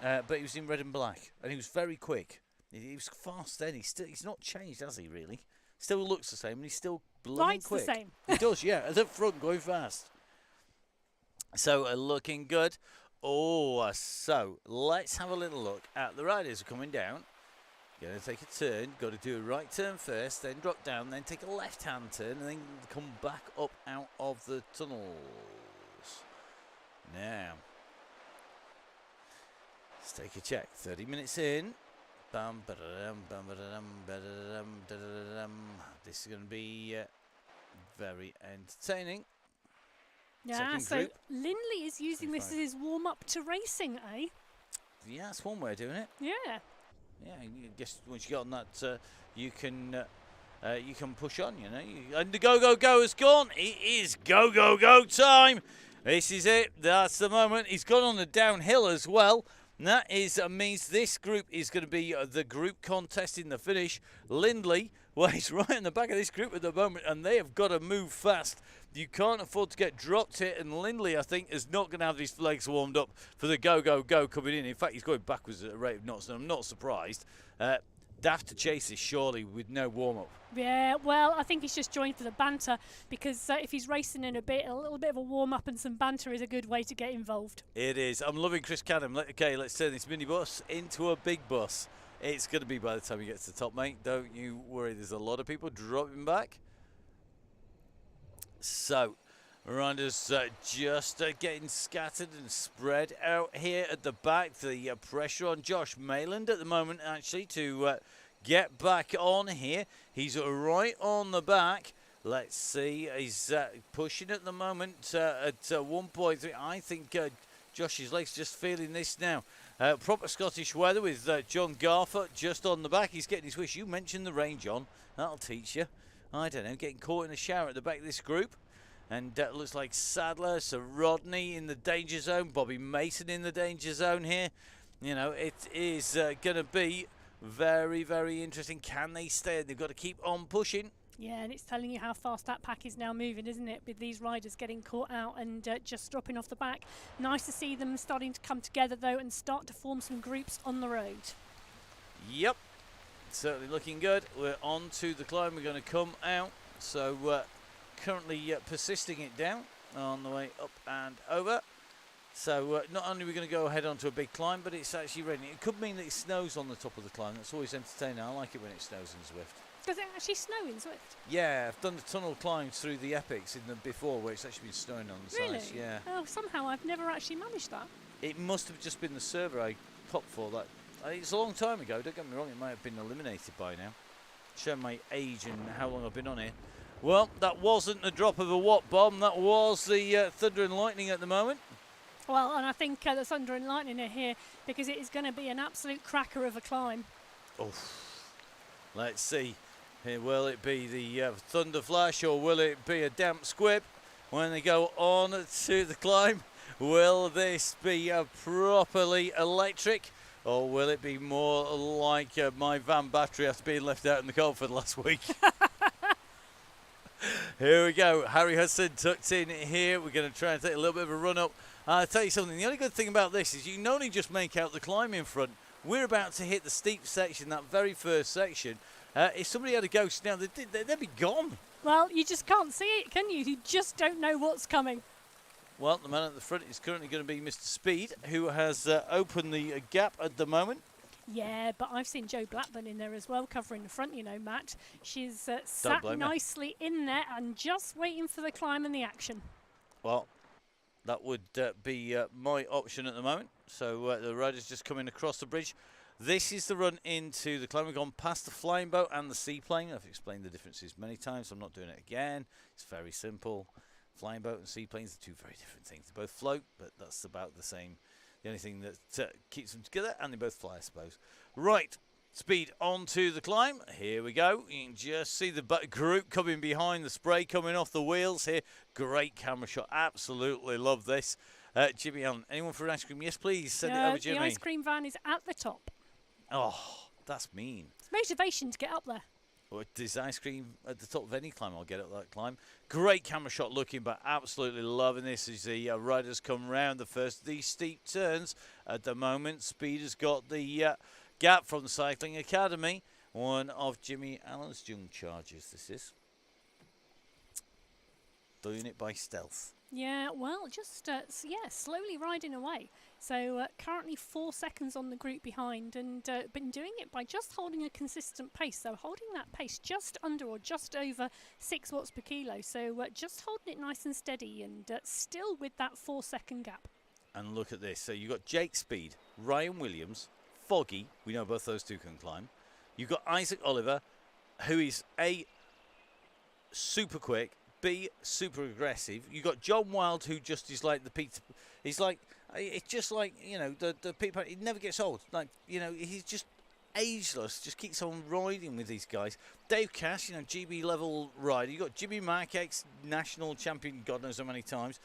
but he was in red and black, and he was very quick. He was fast then. He's not changed, has he, really? Still looks the same, and he's still blooming quick. The same. He does, yeah, at the front, going fast. So, looking good. Oh, so let's have a little look at the riders coming down. Going to take a turn, got to do a right turn first, then drop down, then take a left-hand turn, and then come back up out of the tunnels. Now, let's take a check. 30 minutes in. Bam, ba-da-dum, bam, ba-da-dum, ba-da-dum, da-da-dum. This is going to be very entertaining. Yeah, so Lindley is using this as his warm-up to racing, eh? Yeah, that's one way of doing it. Yeah. Yeah, I guess once you get on that, you can push on, you know. And the go has gone. It is go time. This is it. That's the moment. He's gone on the downhill as well. And that means this group is going to be the group contest in the finish. Lindley, well, he's right in the back of this group at the moment, and they have got to move fast. You can't afford to get dropped here, and Lindley, I think, is not going to have his legs warmed up for the go coming in. In fact, he's going backwards at a rate of knots, and I'm not surprised. Daft to chase this, surely, with no warm-up. Yeah, well, I think he's just joined for the banter, because if he's racing in a little bit of a warm-up and some banter is a good way to get involved. It is. I'm loving Chris Canham. Okay, let's turn this minibus into a big bus. It's going to be by the time he gets to the top, mate. Don't you worry. There's a lot of people dropping back. So, Riders just getting scattered and spread out here at the back. The pressure on Josh Mayland at the moment, actually, to get back on here. He's right on the back. Let's see. He's pushing at the moment at 1.3. I think Josh's legs just feeling this now. Proper Scottish weather with John Garfoot just on the back. He's getting his wish. You mentioned the rain, John. That'll teach you. I don't know, getting caught in a shower at the back of this group. And looks like Sadler, Sir Rodney in the danger zone, Bobby Mason in the danger zone here. You know, it is going to be very, very interesting. Can they stay? They've got to keep on pushing. Yeah, and it's telling you how fast that pack is now moving, isn't it? With these riders getting caught out and just dropping off the back. Nice to see them starting to come together, though, and start to form some groups on the road. Yep, certainly looking good. We're on to the climb. We're going to come out. So currently persisting it down on the way up and over. So not only are we going to go ahead onto a big climb, but it's actually raining. It could mean that it snows on the top of the climb. That's always entertaining. I like it when it snows in Zwift. Does it actually snow in Zwift? Yeah, I've done the tunnel climbs through the epics in them before, where it's actually been snowing on the Really? sides. Yeah. Oh, somehow I've never actually managed that. It must have just been the server I popped for that. It's a long time ago. Don't get me wrong. It might have been eliminated by now. Showing my age and how long I've been on here. Well, that wasn't the drop of a Watt bomb. That was the thunder and lightning at the moment. Well, and I think the thunder and lightning are here because it is going to be an absolute cracker of a climb. Oh, let's see. Here, will it be the thunder flash or will it be a damp squib when they go on to the climb? Will this be properly electric? Or will it be more like my van battery after being left out in the cold for the last week? Here we go. Harry Hudson tucked in here. We're going to try and take a little bit of a run up. I'll tell you something. The only good thing about this is you can only just make out the climb in front. We're about to hit the steep section, that very first section. If somebody had a ghost now, they'd be gone. Well, you just can't see it, can you? You just don't know what's coming. Well, the man at the front is currently going to be Mr. Speed, who has opened the gap at the moment. Yeah, but I've seen Joe Blackburn in there as well, covering the front, you know, Matt. She's sat nicely in there and just waiting for the climb and the action. Well, that would be my option at the moment. So the rider's just coming across the bridge. This is the run into the climb. We've gone past the flying boat and the seaplane. I've explained the differences many times, so I'm not doing it again. It's very simple. Flying boat and seaplanes are two very different things. They both float, but that's about the same. The only thing that keeps them together, and they both fly, I suppose. Right, Speed onto the climb. Here we go. You can just see the group coming behind, the spray coming off the wheels here. Great camera shot. Absolutely love this. Jimmy Allen, anyone for an ice cream? Yes, please. Send it over, Jimmy. The ice cream van is at the top. Oh, that's mean. It's motivation to get up there. Well, there's ice cream at the top of any climb. I'll get up that climb. Great camera shot looking, but absolutely loving this as the riders come round the first of these steep turns. At the moment, Speed has got the gap from the Cycling Academy. One of Jimmy Allen's young chargers, this is. Doing it by stealth. Yeah, well, just, slowly riding away. So currently 4 seconds on the group behind and been doing it by just holding a consistent pace. So holding that pace just under or just over 6 watts per kilo. So just holding it nice and steady and still with that 4 second gap. And look at this. So you've got Jake Speed, Ryan Williams, Foggy. We know both those two can climb. You've got Isaac Oliver, who is A, super quick, B, super aggressive. You got John Wild, who just is like the Peter. He's like, it's just like, you know, the Peter. He never gets old. Like, you know, he's just ageless. Just keeps on riding with these guys. Dave Cash, you know, GB level rider. You got Jimmy Mark, ex-national champion, God knows how many times.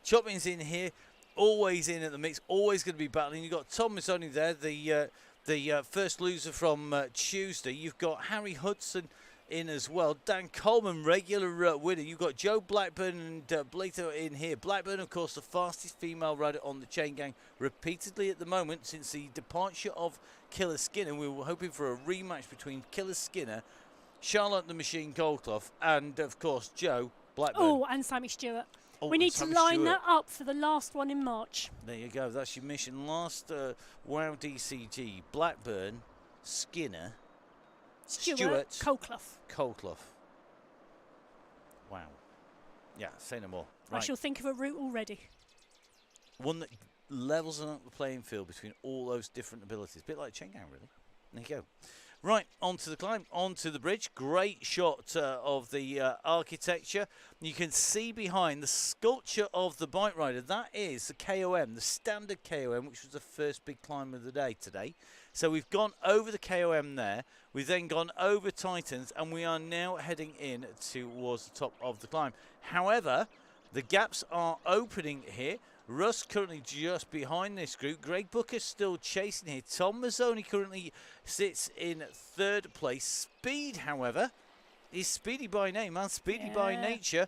Chopin's in here, always in at the mix, always going to be battling. You got Tom Mazzoni there, the first loser from Tuesday. You've got Harry Hudson in as well. Dan Coleman, regular winner. You've got Joe Blackburn and Blato in here. Blackburn, of course, the fastest female rider on the Chaingang repeatedly at the moment since the departure of Killer Skinner. We were hoping for a rematch between Killer Skinner, Charlotte the Machine Goldclough, and, of course, Joe Blackburn. Oh, and Sammy Stewart. Oh, we need to line that up for the last one in March. There you go. That's your mission. Last WOW DCG, Blackburn, Skinner, Stewart, Goldclough. Wow. Yeah, say no more. I shall think of a route already. One that levels up the playing field between all those different abilities. A bit like Chaingang, really. There you go. Right, onto the climb, onto the bridge. Great shot of the architecture. You can see behind the sculpture of the bike rider. That is the KOM, the standard KOM, which was the first big climb of the day today. So we've gone over the KOM there. We've then gone over Titans, and we are now heading in towards the top of the climb. However, the gaps are opening here. Russ currently just behind this group. Greg Booker's still chasing here. Tom Mazzoni currently sits in third place. Speed, however, is speedy by name and speedy by nature.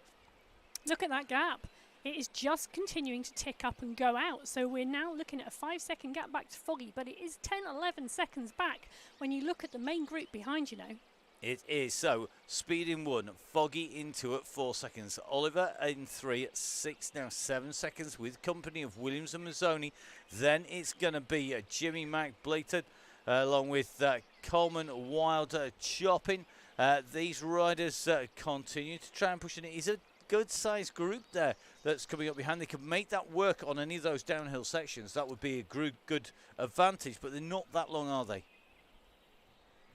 Look at that gap. It is just continuing to tick up and go out. So we're now looking at a 5-second gap back to Foggy, but it is 10, 11 seconds back when you look at the main group behind you now. It is. So, Speed in 1, Foggy in 2 at 4 seconds. Oliver in 3 at 6, now 7 seconds with company of Williams and Mazzoni. Then it's going to be Jimmy Mac Blated along with Coleman Wild chopping. These riders continue to try and push it. It is a good-sized group there that's coming up behind. They could make that work on any of those downhill sections. That would be a good advantage, but they're not that long, are they?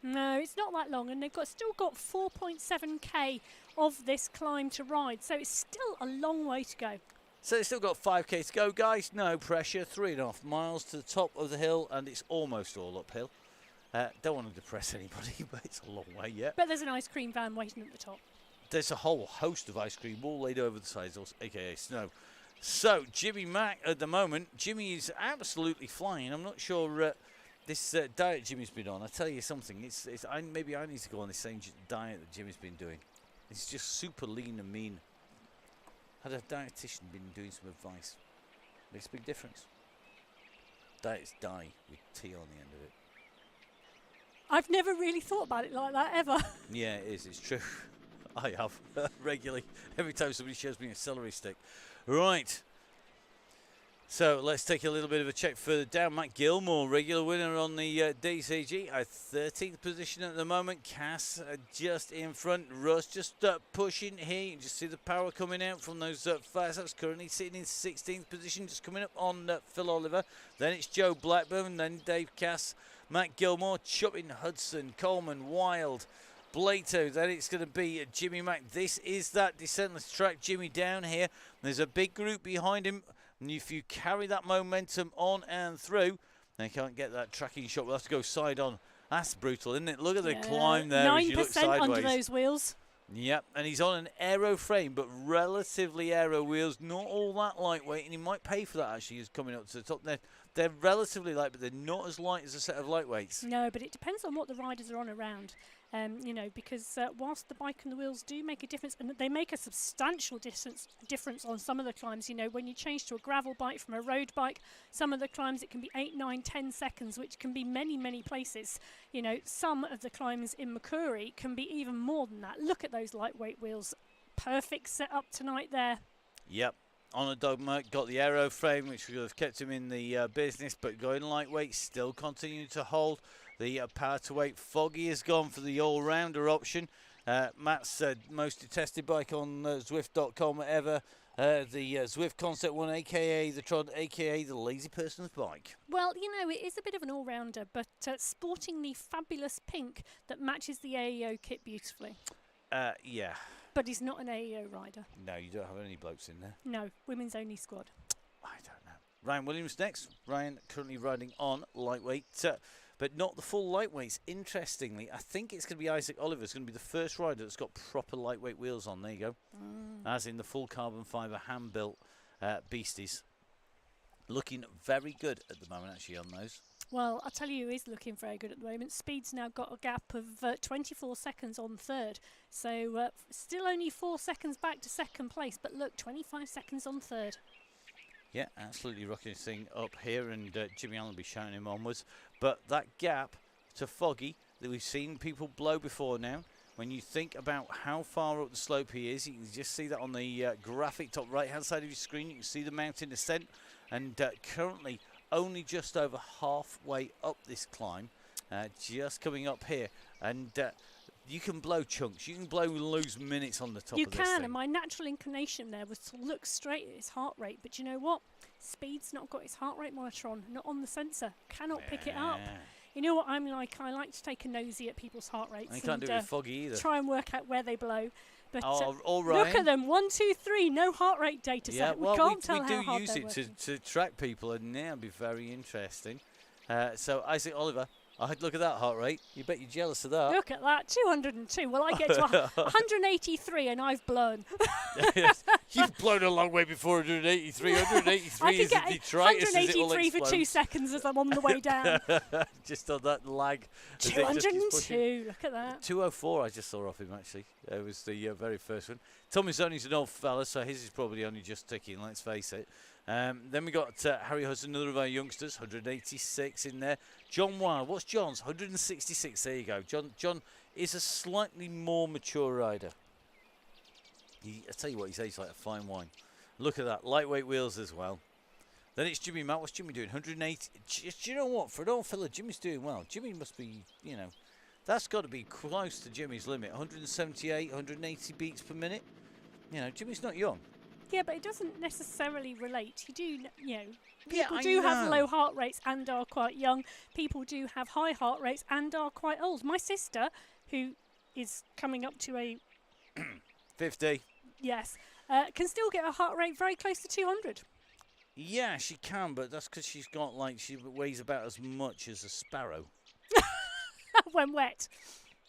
No, it's not that long, and they've still got 4.7k of this climb to ride, so it's still a long way to go. So they've still got 5k to go, guys. No pressure. 3.5 miles to the top of the hill, and it's almost all uphill. Don't want to depress anybody, but it's a long way yet. But there's an ice cream van waiting at the top. There's a whole host of ice cream all laid over the sides, aka snow. So Jimmy Mac at the moment, Jimmy is absolutely flying. I'm not sure. This diet Jimmy's been on, I tell you something, maybe I need to go on the same diet that Jimmy's been doing. It's just super lean and mean. Had a dietitian been doing some advice. Makes a big difference. Diet's die with T on the end of it. I've never really thought about it like that, ever. Yeah, it is, it's true. I have, regularly, every time somebody shows me a celery stick. Right. So let's take a little bit of a check further down. Matt Gilmore, regular winner on the DCG, at 13th position at the moment. Cass just in front. Russ just pushing here. You can just see the power coming out from those fast ups. Currently sitting in 16th position, just coming up on Phil Oliver. Then it's Joe Blackburn, then Dave Cass, Matt Gilmore, Chuppin, Hudson, Coleman, Wild, Blato. Then it's going to be Jimmy Mac. This is that descent. Let's track Jimmy down here. There's a big group behind him. And if you carry that momentum on and through, they can't get that tracking shot. We'll have to go side on. That's brutal, isn't it? Look at the climb there as you look sideways. 9% under those wheels. Yep, and he's on an aero frame, but relatively aero wheels, not all that lightweight, and he might pay for that actually. He's coming up to the top there. They're relatively light, but they're not as light as a set of lightweights. No, but it depends on what the riders are on around. You know, because whilst the bike and the wheels do make a difference, and they make a substantial difference on some of the climbs. You know, when you change to a gravel bike from a road bike, some of the climbs it can be 8, 9, 10 seconds, which can be many places. You know, some of the climbs in Makuri can be even more than that. Look at those lightweight wheels. Perfect setup tonight there. Yep. On a Dogma, got the aero frame, which would have kept him in the business, but going lightweight, still continuing to hold. The power to weight. Foggy has gone for the all-rounder option. Matt's most detested bike on Zwift.com ever. The Zwift Concept 1, a.k.a. the Tron, a.k.a. the lazy person's bike. Well, you know, it is a bit of an all-rounder, but sporting the fabulous pink that matches the AEO kit beautifully. Yeah. But he's not an AEO rider. No, you don't have any blokes in there. No, women's only squad. I don't know. Ryan Williams next. Ryan currently riding on lightweight, but not the full lightweights. Interestingly, I think it's going to be Isaac Oliver. It's going to be the first rider that's got proper lightweight wheels on. There you go. As in the full carbon fibre hand-built beasties. Looking very good at the moment, actually, on those. Well, I'll tell you who is looking very good at the moment. Speed's now got a gap of 24 seconds on third. So still only 4 seconds back to second place. But look, 25 seconds on third. Yeah, absolutely rocking this thing up here. And Jimmy Allen will be shouting him onwards. But that gap to Foggy that we've seen people blow before now. When you think about how far up the slope he is, you can just see that on the graphic top right-hand side of your screen. You can see the mountain descent. And currently only just over halfway up this climb, just coming up here. And you can blow chunks. You can lose minutes on the top You of this can, thing. and my natural inclination there was to look straight at his heart rate. But you know what? Speed's not got his heart rate monitor on, not on the sensor. Cannot pick it up. Yeah. You know what I'm like? I like to take a nosy at people's heart rates. And you can't do it with Foggy either. Try and work out where they blow. But All right. look at them, 1, 2, 3, no heart rate data Yeah, set. well, we can't tell we how do hard use they're it working. to track people, and yeah, it'd be very interesting. So, Isaac Oliver, look at that heart rate. You bet you're jealous of that. Look at that, 202. Well, I get to 183 and I've blown. You've blown a long way before 183. 183 I is can a get detritus as it all 183 for 2 explodes. seconds as I'm on the way down. Just on that lag. as it just keeps pushing. 202, look at that. 204 I just saw off him, actually. It was the very first one. Tommy Zoni's an old fella, so his is probably only just ticking, let's face it. Then we got Harry Hudson, another of our youngsters, 186 in there. John Wild, what's John's? 166, there you go. John is a slightly more mature rider. I tell you what, he's aged like a fine wine. Look at that, lightweight wheels as well. Then it's Jimmy Matt. What's Jimmy doing? 180. Do you know what? For an old fella, Jimmy's doing well. Jimmy must be, that's got to be close to Jimmy's limit. 178, 180 beats per minute. Jimmy's not young. Yeah, but it doesn't necessarily relate. You do, Yeah, people I do have know. low heart rates and are quite young. People do have high heart rates and are quite old. My sister, who is coming up to a 50. yes, can still get a heart rate very close to 200. Yeah, she can, but that's because she's got, she weighs about as much as a sparrow. When wet.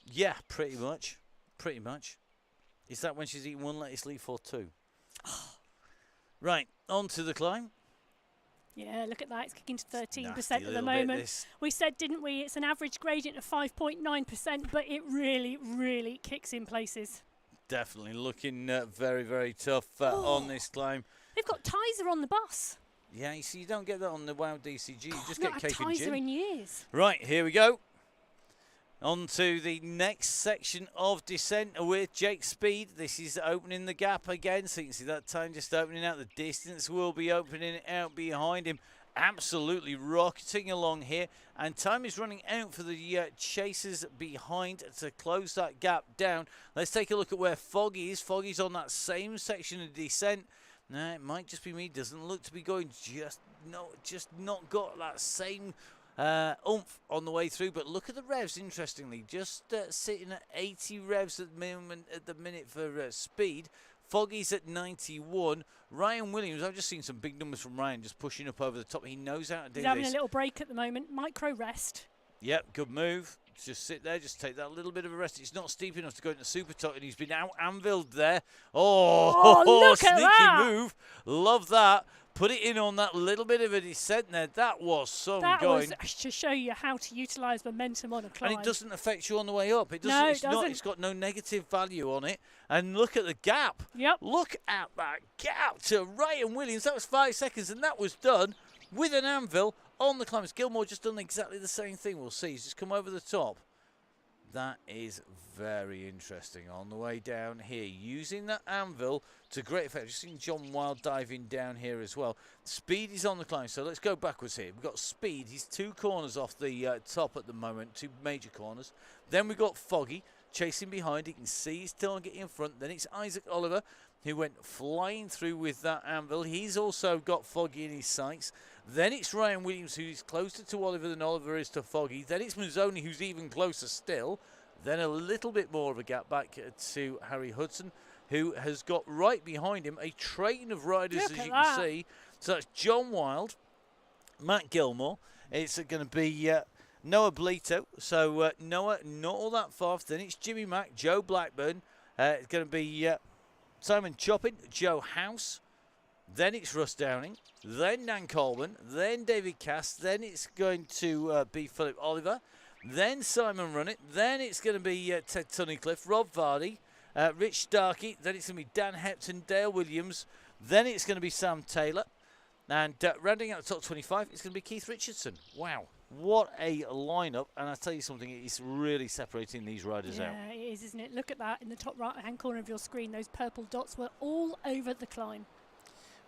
Yeah, pretty much. Pretty much. Is that when she's eaten one lettuce leaf or two? Right, on to the climb. Yeah, look at that. It's kicking to 13% Nasty at the little bit, moment. this. We said, didn't we? It's an average gradient of 5.9%, but it really, really kicks in places. Definitely looking very, very tough on this climb. They've got Tizer on the bus. Yeah, you see, you don't get that on the WoW DCG. You just Not get had Cape and Tizer Jim. in years. Right, here we go. On to the next section of descent with Jake Speed. This is opening the gap again, so you can see that time just opening out. The distance will be opening out behind him. Absolutely rocketing along here, and time is running out for the chasers behind to close that gap down. Let's take a look at where Foggy is. Foggy's on that same section of descent. Now, it might just be me. Doesn't look to be going just not got that same oomph on the way through. But look at the revs, interestingly. Just sitting at 80 revs at the minute for Speed. Foggy's at 91. Ryan Williams, I've just seen some big numbers from Ryan just pushing up over the top. He knows how to do He's having this. a little break at the moment. Micro rest. Yep, good move. Just sit there, just take that little bit of a rest. It's not steep enough to go into super tuck, and he's been out anviled there. Oh, look at sneaky that. move. Love that. Put it in on that little bit of a descent there. That was some going. That was to show you how to utilise momentum on a climb. And it doesn't affect you on the way up. It doesn't. No, it it's not. doesn't. It's got no negative value on it. And look at the gap. Yep. Look at that gap to Ryan Williams. That was 5 seconds, and that was done with an anvil on the climbers. Gilmore just done exactly the same thing. We'll see. He's just come over the top. That is very interesting on the way down here. Using that anvil to great effect. Just seen John Wild diving down here as well. Speed is on the climb, so let's go backwards here. We've got Speed. He's 2 corners off the top at the moment, 2 major corners. Then we've got Foggy chasing behind. You can see he's still getting in front. Then it's Isaac Oliver, who went flying through with that anvil. He's also got Foggy in his sights. Then it's Ryan Williams, who's closer to Oliver than Oliver is to Foggy. Then it's Mazzoni, who's even closer still. Then a little bit more of a gap back to Harry Hudson, who has got right behind him a train of riders, as you can see. So that's John Wild, Matt Gilmore. It's going to be Noah Bleto. So Noah, not all that far. Then it's Jimmy Mack, Joe Blackburn. It's going to be Simon Choppin, Joe House. Then it's Russ Downing. Then Dan Coleman. Then David Cass. Then it's going to be Philip Oliver. Then Simon Runnett. Then it's going to be Ted Tunnicliffe, Rob Vardy, Rich Starkey. Then it's going to be Dan Hepton, Dale Williams. Then it's going to be Sam Taylor. And rounding out the top 25, it's going to be Keith Richardson. Wow. What a lineup. And I'll tell you something, it's really separating these riders out. Yeah, it is, isn't it? Look at that in the top right-hand corner of your screen. Those purple dots were all over the climb.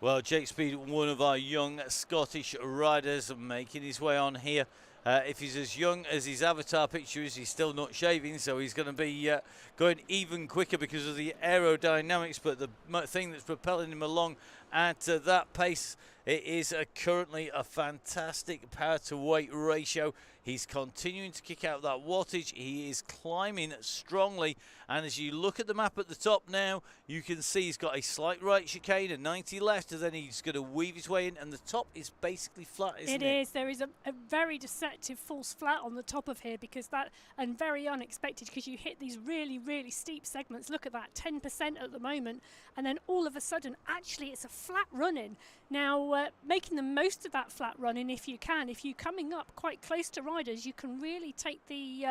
Well, Jake Speed, one of our young Scottish riders, making his way on here If he's as young as his avatar picture is, he's still not shaving, so he's going to be going even quicker because of the aerodynamics. But the thing that's propelling him along at that pace, it is currently a fantastic power to weight ratio. He's continuing to kick out that wattage. He is climbing strongly. And as you look at the map at the top now, you can see he's got a slight right chicane, a 90 left, and then he's going to weave his way in. And the top is basically flat, isn't it? It is. There is a very deceptive false flat on the top of here because that, and very unexpected because you hit these really, really steep segments. Look at that, 10% at the moment. And then all of a sudden, actually, it's a flat run-in. Now, making the most of that flat run-in if you can. If you're coming up quite close to riders, you can really take the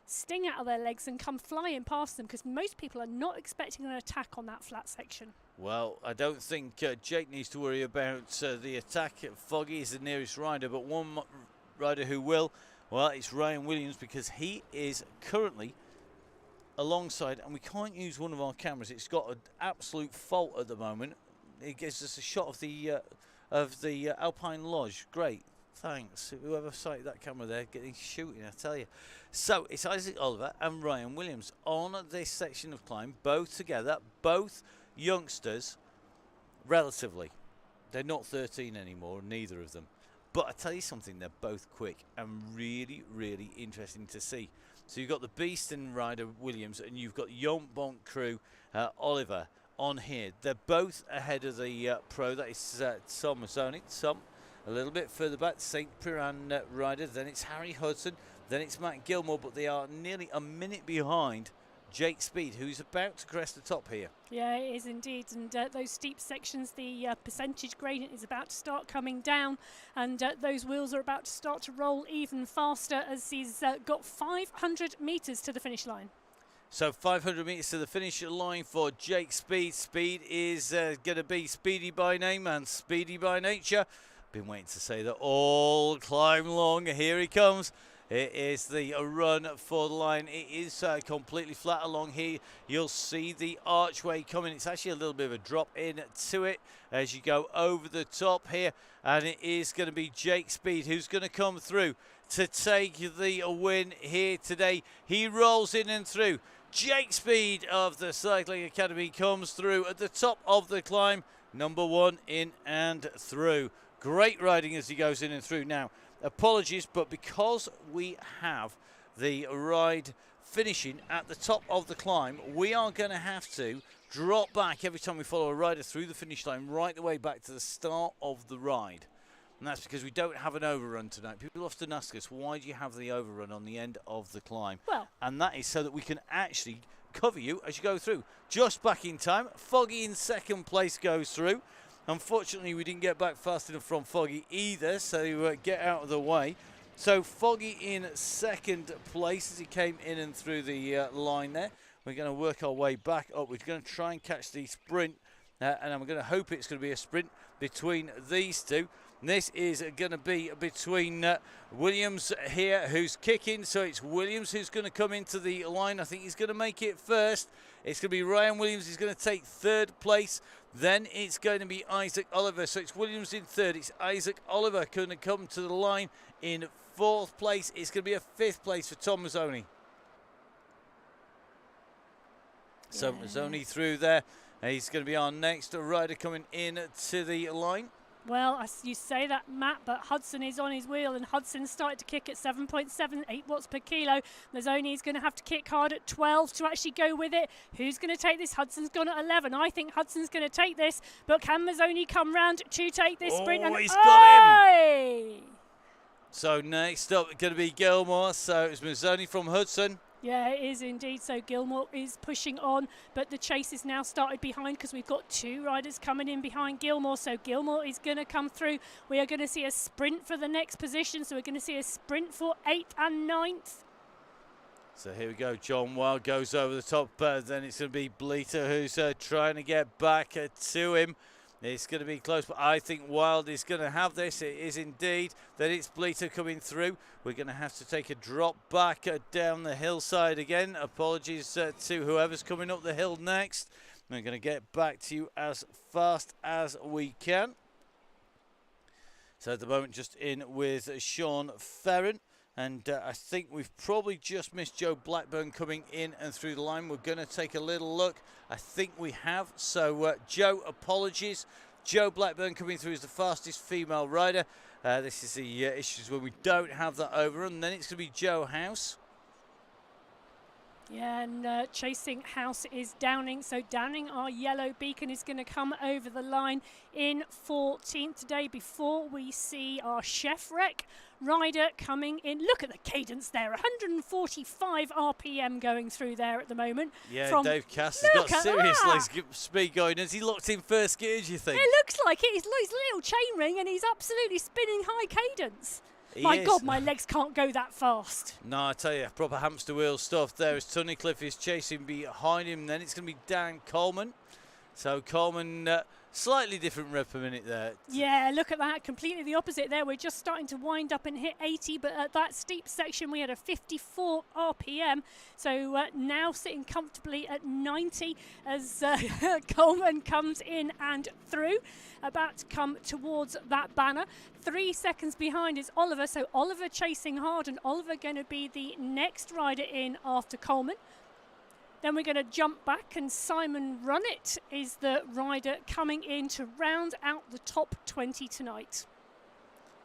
sting out of their legs and come flying past them because most people are not expecting an attack on that flat section. Well, I don't think Jake needs to worry about the attack. Foggy is the nearest rider, but one rider who will, well, it's Ryan Williams because he is currently alongside, and we can't use one of our cameras. It's got an absolute fault at the moment. It gives us a shot of the Alpine Lodge. Great, thanks. Whoever sighted that camera there, getting shooting, I tell you. So it's Isaac Oliver and Ryan Williams on this section of climb, both together, both youngsters, relatively. They're not 13 anymore, neither of them. But I tell you something, they're both quick and really, really interesting to see. So you've got the beast and rider Williams, and you've got Yomp Bonk crew Oliver on here. They're both ahead of the pro. That is Tom Mazzoni. Tom a little bit further back, St. Piran rider. Then it's Harry Hudson. Then it's Matt Gilmore, but they are nearly a minute behind Jake Speed, who's about to crest the top here. Yeah, it is indeed. And those steep sections, the percentage gradient is about to start coming down, and those wheels are about to start to roll even faster as he's got 500 metres to the finish line. So 500 metres to the finish line for Jake Speed. Speed is going to be speedy by name and speedy by nature. Been waiting to say that all climb long. Here he comes. It is the run for the line. It is completely flat along here. You'll see the archway coming. It's actually a little bit of a drop in to it as you go over the top here. And it is going to be Jake Speed who's going to come through to take the win here today. He rolls in and through. Jake Speed of the Cycling Academy comes through at the top of the climb. Number one in and through. Great riding as he goes in and through. Now, apologies, but because we have the ride finishing at the top of the climb, we are going to have to drop back every time we follow a rider through the finish line right the way back to the start of the ride. And that's because we don't have an overrun tonight. People often ask us, why do you have the overrun on the end of the climb? Well, and that is so that we can actually cover you as you go through. Just back in time. Foggy in second place goes through. Unfortunately, we didn't get back fast enough from Foggy either, so get out of the way. So Foggy in second place as he came in and through the line there. We're going to work our way back up. We're going to try and catch the sprint, and I'm going to hope it's going to be a sprint between these two. And this is going to be between Williams here, who's kicking. So it's Williams who's going to come into the line. I think he's going to make it first. It's going to be Ryan Williams. He's going to take third place. Then it's going to be Isaac Oliver. So it's Williams in third. It's Isaac Oliver going to come to the line in fourth place. It's going to be a fifth place for Tom Mazzoni. Yeah. So Mazzoni through there. He's going to be our next rider coming in to the line. Well, you say that, Matt, but Hudson is on his wheel, and Hudson started to kick at 7.78 watts per kilo. Mazzoni is going to have to kick hard at 12 to actually go with it. Who's going to take this? Hudson's gone at 11. I think Hudson's going to take this, but can Mazzoni come round to take this sprint? Oh, and he's got him! Hey! So next up going to be Gilmore. So it's Mazzoni from Hudson. Yeah, it is indeed. So Gilmore is pushing on, but the chase is now started behind because we've got two riders coming in behind Gilmore. So Gilmore is going to come through. We are going to see a sprint for the next position. So we're going to see a sprint for 8th and 9th. So here we go. John Wild goes over the top. Then it's going to be Bleeter who's trying to get back to him. It's going to be close, but I think Wild is going to have this. It is indeed. Then it's Bleeter coming through. We're going to have to take a drop back down the hillside again. Apologies to whoever's coming up the hill next. We're going to get back to you as fast as we can. So at the moment, just in with Sean Ferron. And I think we've probably just missed Joe Blackburn coming in and through the line. We're going to take a little look. I think we have. So, Joe, apologies. Joe Blackburn coming through as the fastest female rider. This is the issues when we don't have that overrun. Then it's going to be Joe House. Yeah, and chasing House is Downing. So Downing, our yellow beacon, is going to come over the line in 14th today before we see our Chef Wreck rider coming in. Look at the cadence there, 145 RPM going through there at the moment. Yeah, Dave Cass has got seriously speed going. Has he locked in first gear, do you think? It looks like it. He's little chain ring and he's absolutely spinning high cadence. My God, my legs can't go that fast. No, I tell you, proper hamster wheel stuff there as Tunnicliffe is chasing behind him. Then it's going to be Dan Coleman. So Coleman, slightly different rev per minute there. Yeah, look at that. Completely the opposite there. We're just starting to wind up and hit 80, but at that steep section we had a 54 RPM. So now sitting comfortably at 90 as Coleman comes in and through. About to come towards that banner. 3 seconds behind is Oliver. So Oliver chasing hard, and Oliver going to be the next rider in after Coleman. Then we're going to jump back, and Simon Runnett is the rider coming in to round out the top 20 tonight.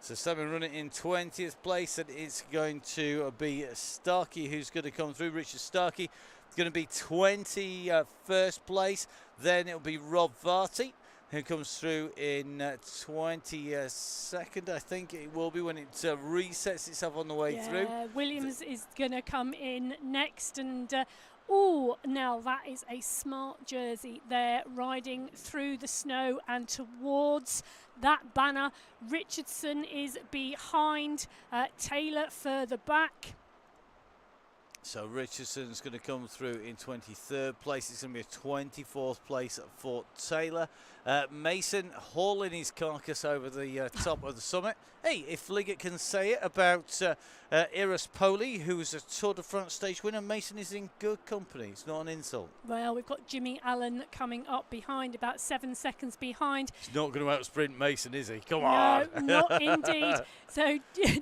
So Simon Runnett in 20th place, and it's going to be Starkey who's going to come through. Richard Starkey is going to be 21st place. Then it'll be Rob Varty who comes through in 22nd, I think it will be when it resets itself on the way through. Williams is going to come in next, and oh, now that is a smart jersey there, riding through the snow and towards that banner. Richardson is behind, Taylor further back. So Richardson's going to come through in 23rd place. It's going to be a 24th place for Taylor. Mason hauling his carcass over the top of the summit. Hey, if Liggett can say it about Iris Poli, who was a Tour de France stage winner, Mason is in good company. It's not an insult. Well, we've got Jimmy Allen coming up behind, about 7 seconds behind. He's not going to out-sprint Mason, is he? Come on. No, not indeed. So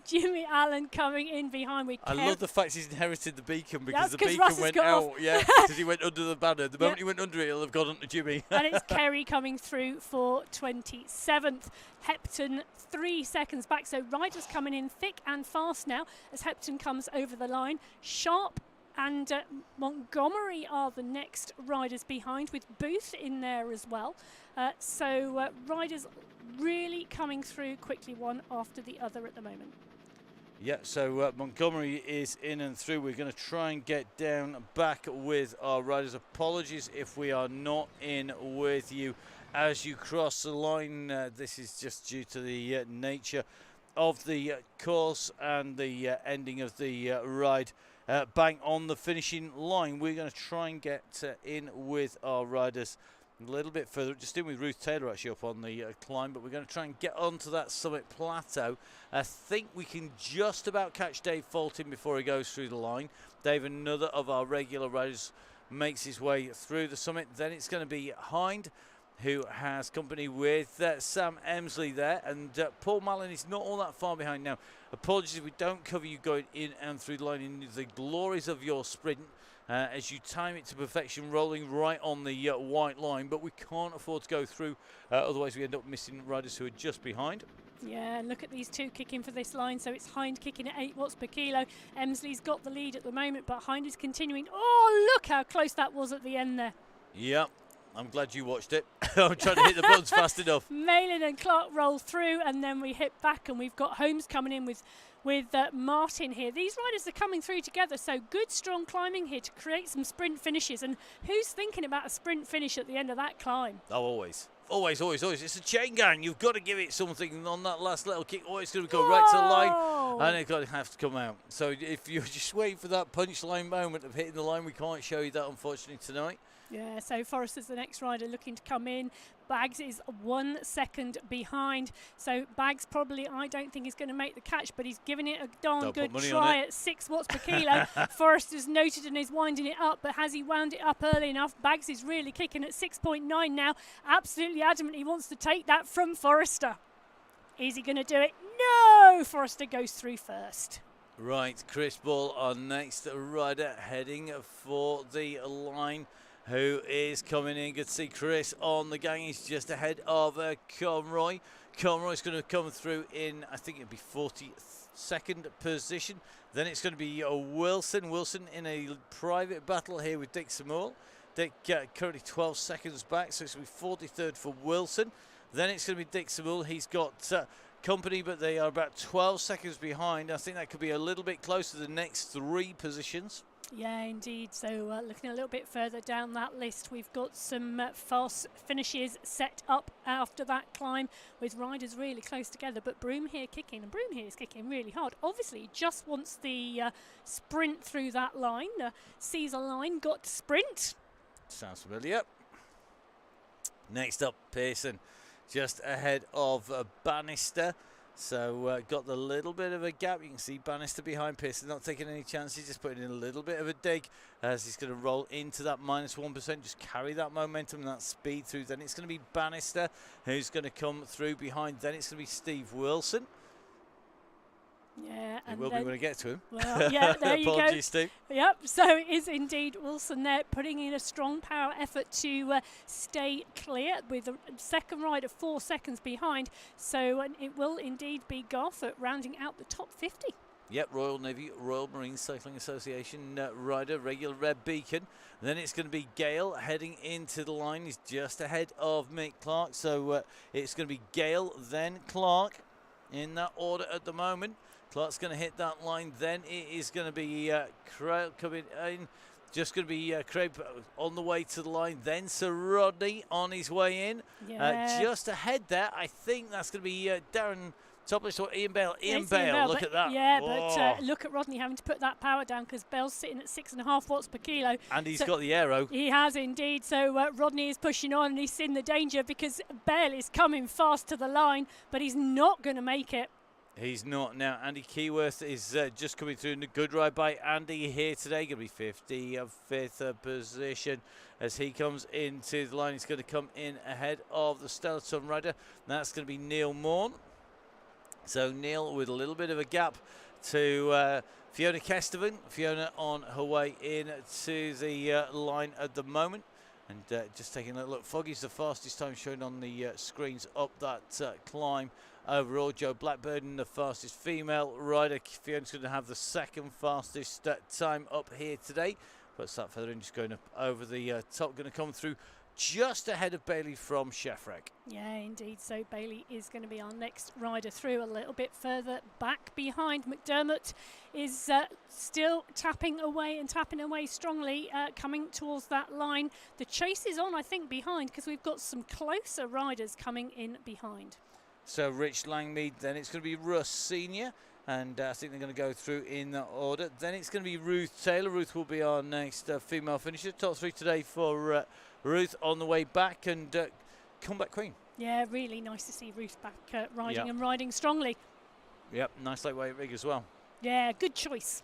Jimmy Allen coming in behind. I love the fact he's inherited the beacon, because That's the 'cause beacon Russ has went got out. off. Yeah, because he went under the banner. The moment he went under it, he'll have gone onto Jimmy. And it's Kerry coming through for 27th. Hepton 3 seconds back. So riders coming in thick and fast now as Hepton comes over the line. Sharp and Montgomery are the next riders behind, with Booth in there as well. So riders really coming through quickly, one after the other at the moment. Yeah, so Montgomery is in and through. We're going to try and get down back with our riders. Apologies if we are not in with you as you cross the line. This is just due to the nature of the course and the ending of the ride. Bang on the finishing line. We're going to try and get in with our riders a little bit further, just in with Ruth Taylor actually up on the climb, but we're going to try and get onto that summit plateau. I think we can just about catch Dave Fulton before he goes through the line. Dave, another of our regular riders, makes his way through the summit. Then it's going to be Hind, who has company with Sam Emsley there, and Paul Mallon is not all that far behind now. Apologies if we don't cover you going in and through the line in the glories of your sprint. As you time it to perfection, rolling right on the white line, but we can't afford to go through, otherwise we end up missing riders who are just behind. Yeah, look at these two kicking for this line. So it's Hind kicking at 8 watts per kilo. Emsley's got the lead at the moment, but Hind is continuing. Oh, look how close that was at the end there. Yep. I'm glad you watched it. I'm trying to hit the buttons fast enough. Malin and Clark roll through, and then we hit back, and we've got Holmes coming in with Martin here. These riders are coming through together, so good strong climbing here to create some sprint finishes. And who's thinking about a sprint finish at the end of that climb? Oh, always. Always, always, always. It's a chain gang. You've got to give it something on that last little kick. Oh, it's going to go right to the line, and it's going to have to come out. So if you're just waiting for that punchline moment of hitting the line, we can't show you that, unfortunately, tonight. Yeah, so Forrester's the next rider looking to come in. Bags is 1 second behind. So Bags probably, I don't think, is going to make the catch, but he's giving it a darn good try at 6 watts per kilo. Forrester's noted and is winding it up, but has he wound it up early enough? Bags is really kicking at 6.9 now. Absolutely adamant he wants to take that from Forrester. Is he going to do it? No! Forrester goes through first. Right, Chris Ball, our next rider, heading for the line, who is coming in. Good to see Chris on the gang. He's just ahead of Conroy. Conroy's going to come through in, I think it'll be 42nd position. Then it's going to be Wilson. Wilson in a private battle here with Dick Samall. Dick currently 12 seconds back, so it's going to be 43rd for Wilson. Then it's going to be Dick Samall. He's got company, but they are about 12 seconds behind. I think that could be a little bit closer to the next 3 positions. Yeah, indeed. So looking a little bit further down that list, we've got some fast finishes set up after that climb with riders really close together. But Broom here kicking, and Broom here is kicking really hard. Obviously, he just wants the sprint through that line. Sees a line, got to sprint. Sounds familiar. Next up, Pearson, just ahead of Bannister. So got the little bit of a gap. You can see Bannister behind Pearson, not taking any chances, just putting in a little bit of a dig as he's going to roll into that -1%, just carry that momentum and that speed through. Then it's going to be Bannister who's going to come through behind. Then it's going to be Steve Wilson. Yeah, it will be when I get to him. Well, yeah, there you go. Apologies, Steve. Yep, so it is indeed Wilson there putting in a strong power effort to stay clear with the second rider 4 seconds behind. So it will indeed be Garfoot rounding out the top 50. Yep, Royal Navy, Royal Marine Cycling Association rider, regular red beacon. Then it's going to be Gale heading into the line. He's just ahead of Mick Clark. So it's going to be Gale, then Clark in that order at the moment. Clark's going to hit that line. Then it is going to be Craig coming in. Just going to be Craig on the way to the line. Then Sir Rodney on his way in. Yeah. Just ahead there, I think that's going to be Darren Toplish or Ian Bale. Ian Bale, look at that. Yeah, but look at Rodney having to put that power down because Bale's sitting at 6.5 watts per kilo. And he's got the aero. He has indeed. So Rodney is pushing on and he's in the danger because Bale is coming fast to the line, but he's not going to make it. He's not now. Andy Keyworth is just coming through in a good ride by Andy here today. Going to be 55th position as he comes into the line. He's going to come in ahead of the Stellaton rider. That's going to be Neil Morn. So Neil with a little bit of a gap to Fiona Kestevan. Fiona on her way in to the line at the moment. And just taking a look, Foggy's the fastest time shown on the screens up that climb. Overall, Joe Blackburn, the fastest female rider. Fiona's going to have the second fastest time up here today. But that feather in just going up over the top, going to come through just ahead of Bailey from Chefrec. Yeah, indeed. So Bailey is going to be our next rider through. A little bit further back behind. McDermott is still tapping away strongly, coming towards that line. The chase is on, I think, behind because we've got some closer riders coming in behind. So Rich Langmead, then it's going to be Russ Senior, and I think they're going to go through in that order. Then it's going to be Ruth Taylor. Ruth will be our next female finisher. Top 3 today for Ruth on the way back, and comeback queen. Yeah, really nice to see Ruth back riding and riding strongly. Yep, nice lightweight rig as well. Yeah, good choice.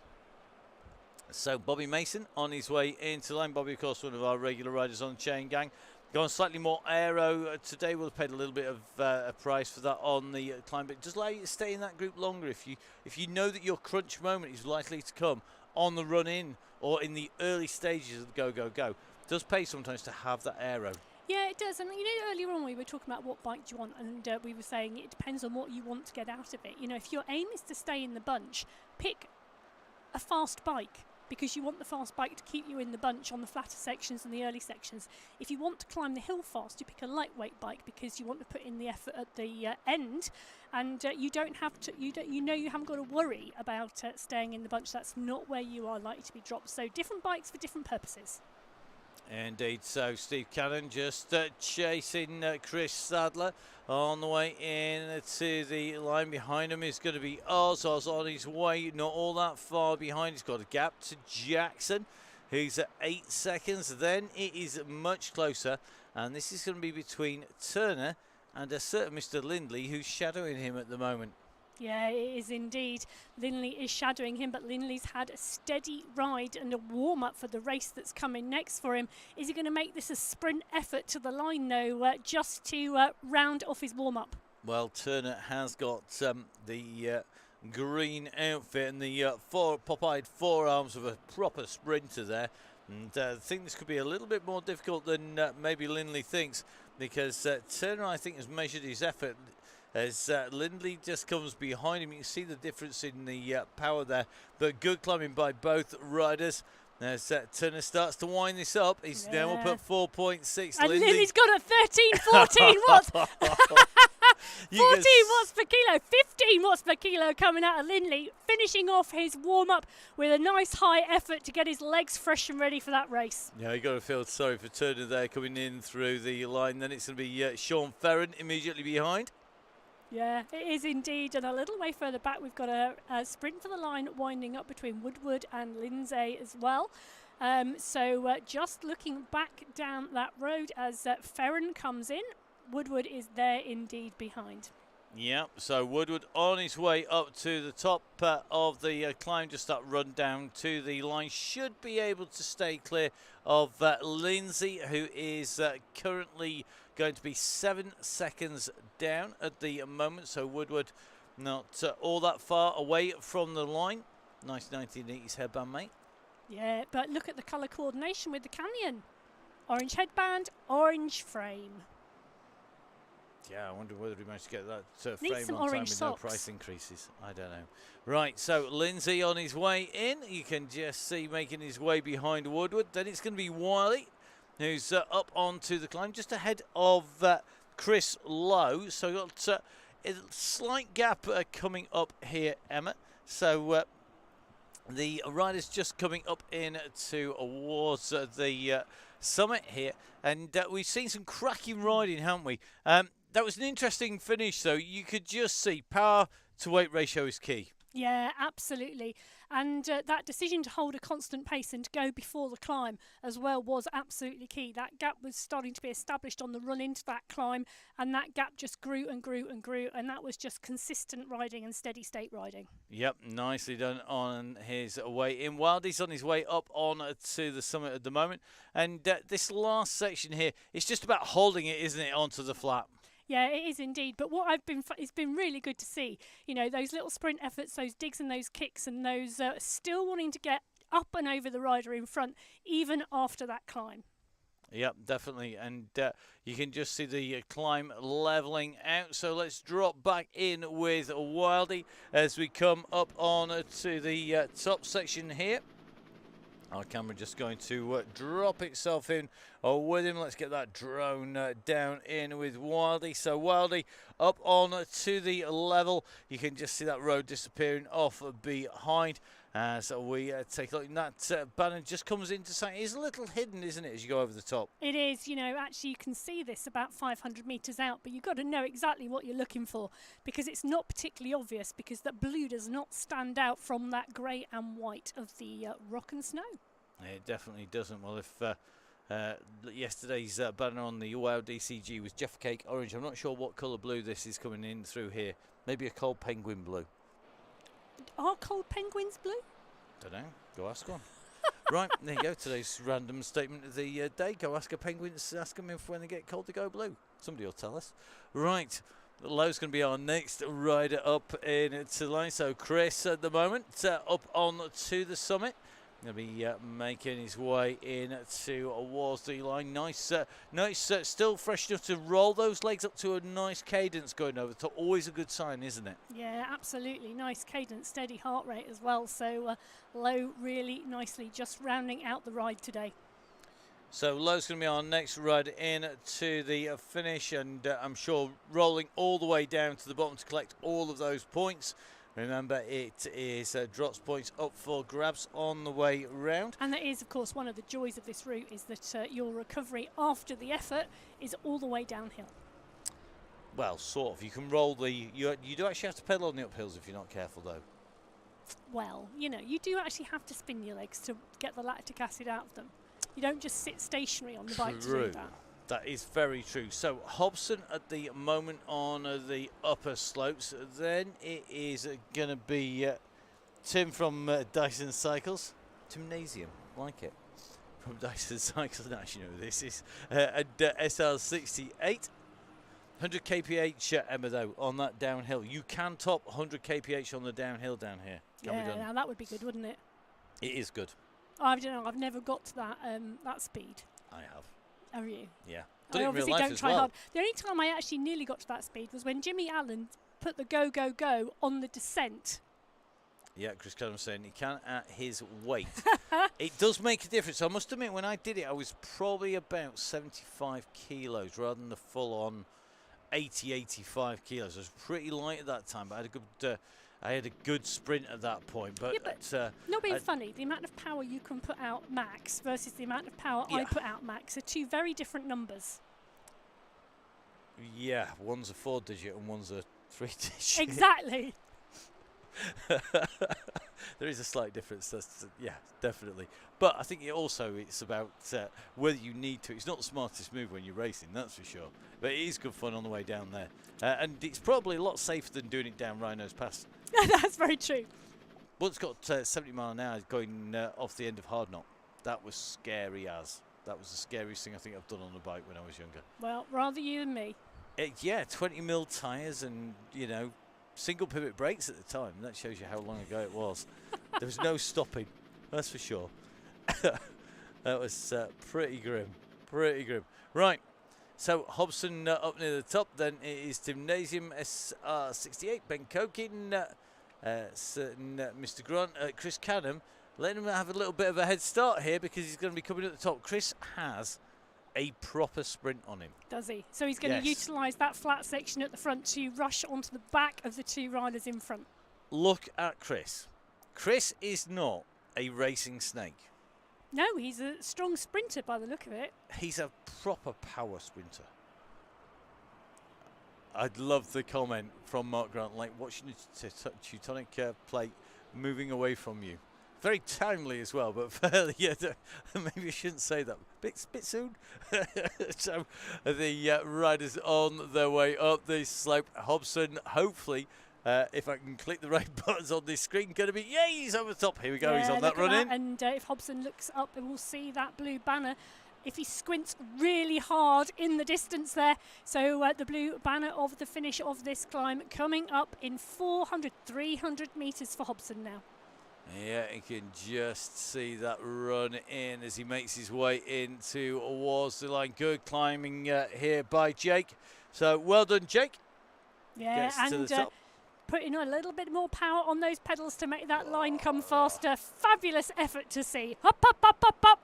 So Bobby Mason on his way into the line. Bobby, of course, one of our regular riders on Chaingang. Going slightly more aero today. We'll have paid a little bit of a price for that on the climb, but it does allow you to stay in that group longer if you know that your crunch moment is likely to come on the run in or in the early stages of the go. It does pay sometimes to have that aero. Yeah, it does. And you know, earlier on we were talking about what bike do you want, and we were saying it depends on what you want to get out of it. You know, if your aim is to stay in the bunch, pick a fast bike, because you want the fast bike to keep you in the bunch on the flatter sections and the early sections. If you want to climb the hill fast, you pick a lightweight bike because you want to put in the effort at the end, and you don't have to. You haven't got to worry about staying in the bunch. That's not where you are likely to be dropped. So different bikes for different purposes. Indeed. So Steve Cannon just chasing Chris Sadler on the way in to the line. Behind him is going to be Oz on his way, not all that far behind. He's got a gap to Jackson, who's at 8 seconds. Then it is much closer, and this is going to be between Turner and a certain Mr. Lindley, who's shadowing him at the moment. Yeah, it is indeed. Lindley is shadowing him, but Lindley's had a steady ride and a warm-up for the race that's coming next for him. Is he going to make this a sprint effort to the line, though, just to round off his warm-up? Well, Turner has got the green outfit and the pop-eyed forearms of a proper sprinter there. And I think this could be a little bit more difficult than maybe Lindley thinks, because Turner, I think, has measured his effort as Lindley just comes behind him. You can see the difference in the power there, but good climbing by both riders. As Turner starts to wind this up, he's now up at 4.6. And Lindley's got a 13-14 watts. 14 watts per kilo, 15 watts per kilo coming out of Lindley, finishing off his warm-up with a nice high effort to get his legs fresh and ready for that race. Yeah, you got to feel sorry for Turner there coming in through the line. Then it's going to be Sean Ferran immediately behind. Yeah, it is indeed. And a little way further back, we've got a sprint for the line winding up between Woodward and Lindsay as well. So just looking back down that road as Ferran comes in, Woodward is there indeed behind. Yeah, so Woodward on his way up to the top of the climb, just that run down to the line. Should be able to stay clear of Lindsay, who is currently going to be 7 seconds down at the moment. So Woodward not all that far away from the line. Nice 1980s headband, mate. Yeah, but look at the colour coordination with the Canyon. Orange headband, orange frame. Yeah, I wonder whether he managed to get that Needs frame some on time orange with socks. no price increases. I don't know. Right, so Lindsay on his way in. You can just see making his way behind Woodward. Then it's going to be Wiley, who's up onto the climb, just ahead of Chris Lowe. So we've got a slight gap coming up here, Emma. So the riders just coming up in towards the summit here. And we've seen some cracking riding, haven't we? That was an interesting finish, though. You could just see power to weight ratio is key. Yeah, absolutely. And that decision to hold a constant pace and to go before the climb as well was absolutely key. That gap was starting to be established on the run into that climb, and that gap just grew and grew and grew, and that was just consistent riding and steady state riding. Yep, nicely done on his way in. Wildy's on his way up on to the summit at the moment, and this last section here, it's just about holding it, isn't it, onto the flat? Yeah, it is indeed. But what it's been really good to see, you know, those little sprint efforts, those digs and those kicks, and those still wanting to get up and over the rider in front, even after that climb. Yep, definitely. And you can just see the climb leveling out. So let's drop back in with Wildy as we come up on to the top section here. Our camera just going to drop itself in with him. Let's get that drone down in with Wildy. So Wildy up on to the level. You can just see that road disappearing off behind. So we take a look. And that banner just comes into sight. It's a little hidden, isn't it, as you go over the top? It is. You know, actually you can see this about 500 metres out, but you've got to know exactly what you're looking for, because it's not particularly obvious, because that blue does not stand out from that grey and white of the rock and snow. It definitely doesn't. Well, if yesterday's banner on the WOW DCG was Jaffa Cake orange, I'm not sure what colour blue this is coming in through here. Maybe a cold penguin blue. Are cold penguins blue? Don't know. Go ask one. Right, there you go. Today's random statement of the day. Go ask a penguin. Ask them if when they get cold they go blue. Somebody will tell us. Right. Lowe's going to be our next rider up in to line. So Chris at the moment up on to the summit. Going to be making his way in towards the line. Nice, still fresh enough to roll those legs up to a nice cadence going over the top. Always a good sign, isn't it? Yeah, absolutely. Nice cadence, steady heart rate as well. So Lowe really nicely just rounding out the ride today. So Lowe's going to be our next rider in to the finish, and I'm sure rolling all the way down to the bottom to collect all of those points. Remember, it is drops points up for grabs on the way round. And that is, of course, one of the joys of this route, is that your recovery after the effort is all the way downhill. Well, sort of. You can roll the... You do actually have to pedal on the uphills if you're not careful, though. Well, you know, you do actually have to spin your legs to get the lactic acid out of them. You don't just sit stationary on the bike to do that. That is very true. So Hobson at the moment on the upper slopes. Then it is going to be Tim from Dyson Cycles. Timnasium, like it. From Dyson Cycles. I don't actually know who this is. And SL68. 100 kph, Emma, though, on that downhill. You can top 100 kph on the downhill down here. Can be done. Now that would be good, wouldn't it? It is good. I don't know. I've never got to that speed. I have. Have you? Yeah. I obviously don't try hard. The only time I actually nearly got to that speed was when Jimmy Allen put the go, go, go on the descent. Yeah, Chris Callum saying he can at his weight. It does make a difference. I must admit, when I did it, I was probably about 75 kilos rather than the full-on 80, 85 kilos. I was pretty light at that time, but I had a good sprint at that point. But, not being funny, the amount of power you can put out max versus the amount of power I put out max are two very different numbers. Yeah, one's a 4-digit and one's a 3-digit. Exactly. There is a slight difference. Yeah, definitely. But I think it's about whether you need to. It's not the smartest move when you're racing, that's for sure. But it is good fun on the way down there. And it's probably a lot safer than doing it down Rhino's Pass. That's very true. Well, it's got 70 mile an hour going off the end of Hard Knot. That was scary as. That was the scariest thing I think I've done on a bike when I was younger. Well, rather you than me. Yeah, 20 mil tyres and, single pivot brakes at the time. That shows you how long ago it was. There was no stopping, that's for sure. That was pretty grim. Pretty grim. Right, so Hobson up near the top. Then it is Gymnasium SR68, Ben Cokin, Mr. Grant, Chris Canham. Letting him have a little bit of a head start here because he's going to be coming at the top. Chris has a proper sprint on him. Does he? So he's going to utilise that flat section at the front to rush onto the back of the two riders in front. Look at Chris. Chris is not a racing snake. No, he's a strong sprinter by the look of it. He's a proper power sprinter. I'd love the comment from Mark Grant, like watching the Teutonic plate moving away from you. Very timely as well, but yeah, maybe I shouldn't say that. Bit soon. So the riders on their way up the slope. Hobson, hopefully, if I can click the right buttons on this screen, going to be, he's over the top. Here we go, he's on that run in. And if Hobson looks up, we'll see that blue banner. If he squints really hard in the distance there. So the blue banner of the finish of this climb coming up in 300 metres for Hobson now. Yeah, you can just see that run in as he makes his way in towards the line. Good climbing here by Jake. So well done, Jake. Yeah, Gets to the top. Putting a little bit more power on those pedals to make that line come faster. Fabulous effort to see. Up, up, up, up, up.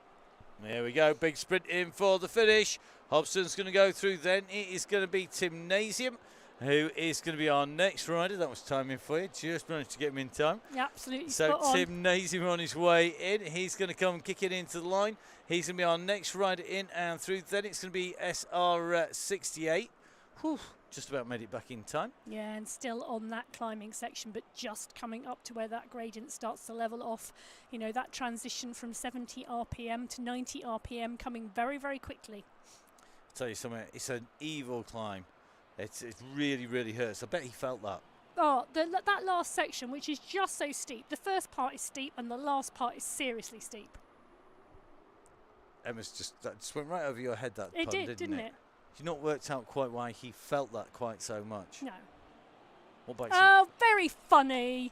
There we go. Big sprint in for the finish. Hobson's going to go through then. It is going to be Gymnasium, who is going to be our next rider. That was timing for you. Just managed to get him in time. Yeah, absolutely. So Gymnasium on his way in. He's going to come kick it into the line. He's going to be our next rider in and through. Then it's going to be SR68. Whew, just about made it back in time. Yeah, and still on that climbing section, but just coming up to where that gradient starts to level off. You know, that transition from 70 RPM to 90 RPM coming very, very quickly. I'll tell you something, it's an evil climb. It really, really hurts. I bet he felt that. Oh, that last section, which is just so steep. The first part is steep and the last part is seriously steep. Emma's that just went right over your head, that it pun, didn't it? You've not worked out quite why he felt that quite so much. No. What about you? Very funny.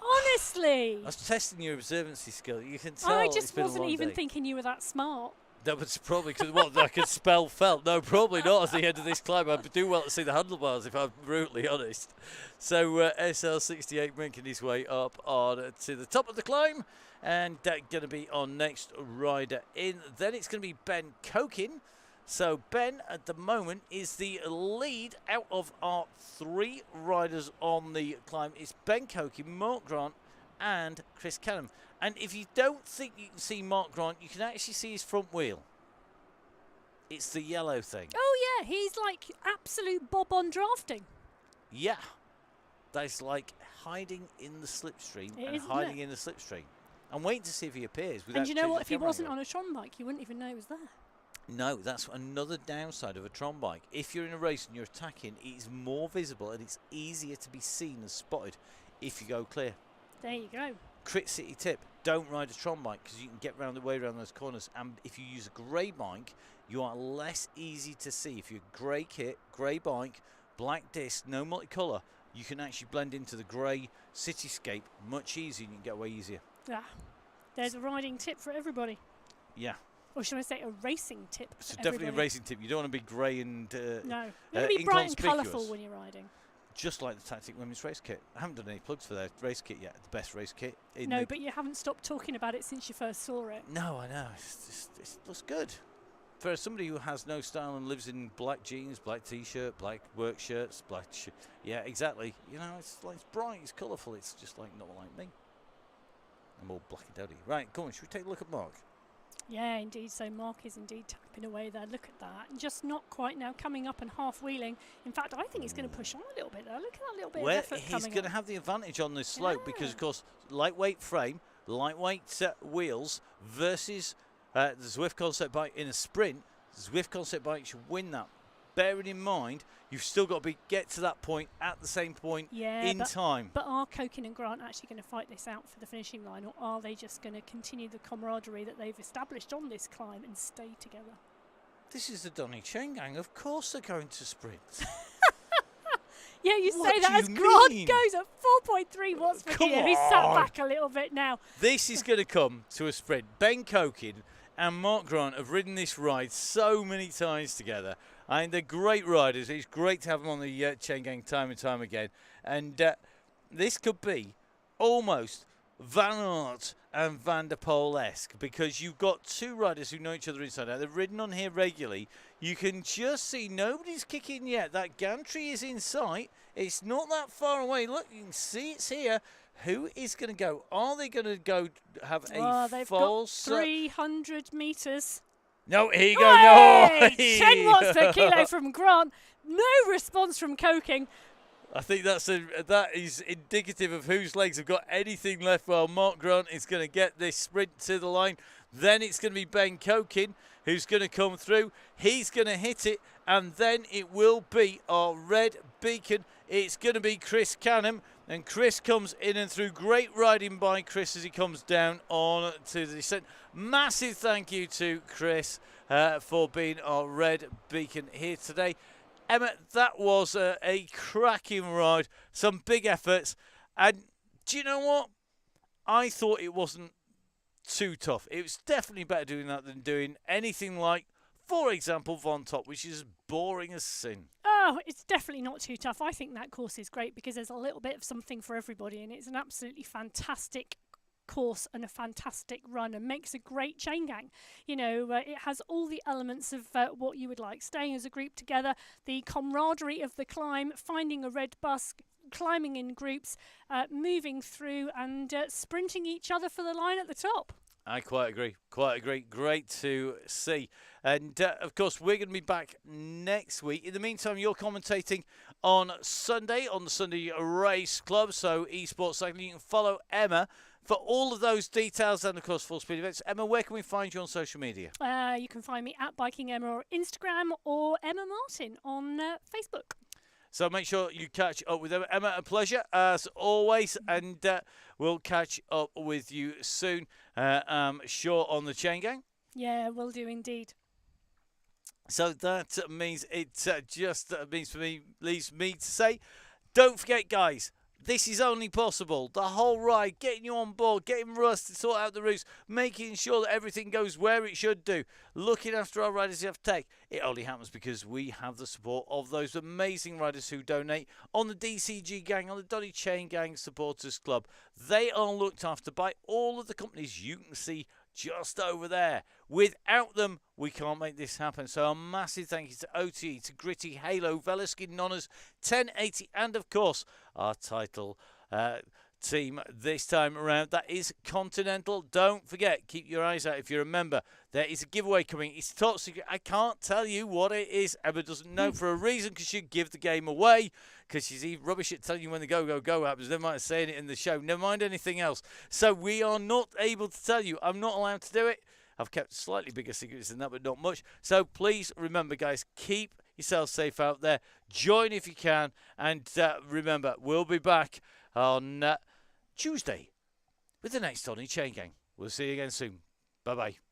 Honestly. I was testing your observancy skill. You can tell. I just wasn't even thinking you were that smart. That was probably because I could spell felt. No, probably not at the end of this climb. I do well to see the handlebars, if I'm brutally honest. So SL68 making his way up on to the top of the climb, and going to be our next rider in. Then it's going to be Ben Cokin. So Ben, at the moment, is the lead out of our three riders on the climb. It's Ben Cokin, Mark Grant, and Chris Canham. And if you don't think you can see Mark Grant, you can actually see his front wheel. It's the yellow thing. Oh, yeah. He's like absolute bob on drafting. Yeah. That's like hiding in the slipstream hiding in the slipstream. I'm waiting to see if he appears. And you know what? If he wasn't on a Tron bike, you wouldn't even know he was there. No, that's another downside of a Tron bike. If you're in a race and you're attacking, it's more visible and it's easier to be seen and spotted if you go clear. There you go. Crit City tip. don't ride a Tron bike because you can get round the way around those corners. And if you use a grey bike, you are less easy to see. If you're grey kit, grey bike, black disc, no multicolour, you can actually blend into the grey cityscape much easier and you can get away easier. Yeah. There's a riding tip for everybody. Yeah. Or should I say a racing tip? So definitely a racing tip. You don't want to be grey and no. You want to be bright and inconspicuous. colourful when you're riding. Just like the Tactic Women's Race Kit. I haven't done any plugs for their race kit yet. The best race kit. No, but you haven't stopped talking about it since you first saw it. No, I know. It looks good. For somebody who has no style and lives in black jeans, black t-shirt, black work shirts, yeah, exactly. You know, it's bright, it's colourful. It's just like not like me. I'm all black and dowdy. Right, go on. Should we take a look at Mark? Yeah, indeed. So Mark is indeed tapping away there. Look at that. And just not quite now coming up and half wheeling. In fact, I think he's going to push on a little bit there. Look at that little bit of effort coming he's going to have the advantage on this slope because, of course, lightweight frame, lightweight wheels versus the Zwift concept bike in a sprint. Zwift concept bike should win that. Bearing in mind, you've still got to get to that point at the same point in time. But are Cokin and Grant actually going to fight this out for the finishing line, or are they just going to continue the camaraderie that they've established on this climb and stay together? This is the Donny Chaingang. Of course they're going to sprint. Yeah, you What say that do as you Grant mean? goes at 4.3 watts per Come kilo. He's sat on. back a little bit now. This is going to come to a sprint. Ben Cokin and Mark Grant have ridden this ride so many times together. I mean, they're great riders. It's great to have them on the Chaingang time and time again. And this could be almost Van Aert and Van der Poel-esque because you've got two riders who know each other inside out. They've ridden on here regularly. You can just see nobody's kicking yet. That gantry is in sight. It's not that far away. Look, you can see it's here. Who is going to go? Are they going to go have a they've false? got 300 metres. No, here you go. No. 10 watts per kilo from Grant. No response from Coking. I think that is indicative of whose legs have got anything left. Well, Mark Grant is going to get this sprint to the line. Then it's going to be Ben Cokin who's going to come through. He's going to hit it, and then it will be our red beacon. It's going to be Chris Canham, and Chris comes in and through. Great riding by Chris as he comes down on to the descent. Massive thank you to Chris for being our red beacon here today. Emma, that was a cracking ride. Some big efforts. And do you know what? I thought it wasn't too tough. It was definitely better doing that than doing anything like, for example, Von Top, which is boring as sin. Oh, it's definitely not too tough. I think that course is great because there's a little bit of something for everybody, and it's an absolutely fantastic course and a fantastic run and makes a great chain gang. You know, it has all the elements of what you would like. Staying as a group together, the camaraderie of the climb, finding a red bus, climbing in groups, moving through and sprinting each other for the line at the top. I quite agree. Quite agree. Great to see. And, of course, we're going to be back next week. In the meantime, you're commentating on Sunday on the Sunday Race Club, so eSports Cycling. You can follow Emma for all of those details and, of course, full speed events. Emma, where can we find you on social media? You can find me at Biking Emma on Instagram or Emma Martin on Facebook. So make sure you catch up with Emma. Emma, a pleasure as always, and we'll catch up with you soon, I'm sure, on the Chaingang. Yeah, will do indeed. So that means it just means for me, leaves me to say, don't forget, guys, this is only possible. The whole ride, getting you on board, getting Russ to sort out the routes, making sure that everything goes where it should do, looking after our riders who have to take. It only happens because we have the support of those amazing riders who donate on the DCG gang, on the Donny Chaingang Supporters Club. They are looked after by all of the companies you can see just over there. Without them, we can't make this happen. So a massive thank you to OTE, to Gritty, Halo, Velaskin, Nonners, 1080, and of course, our title team this time around. That is Continental. Don't forget, keep your eyes out if you're a member. There is a giveaway coming. It's top secret. I can't tell you what it is. Emma doesn't know for a reason because she'd give the game away because she's even rubbish at telling you when the go happens. Never mind saying it in the show. Never mind anything else. So we are not able to tell you. I'm not allowed to do it. I've kept slightly bigger secrets than that, but not much. So please remember, guys, keep yourself safe out there. Join if you can. And remember, we'll be back on Tuesday with the next Donny Chaingang. We'll see you again soon. Bye-bye.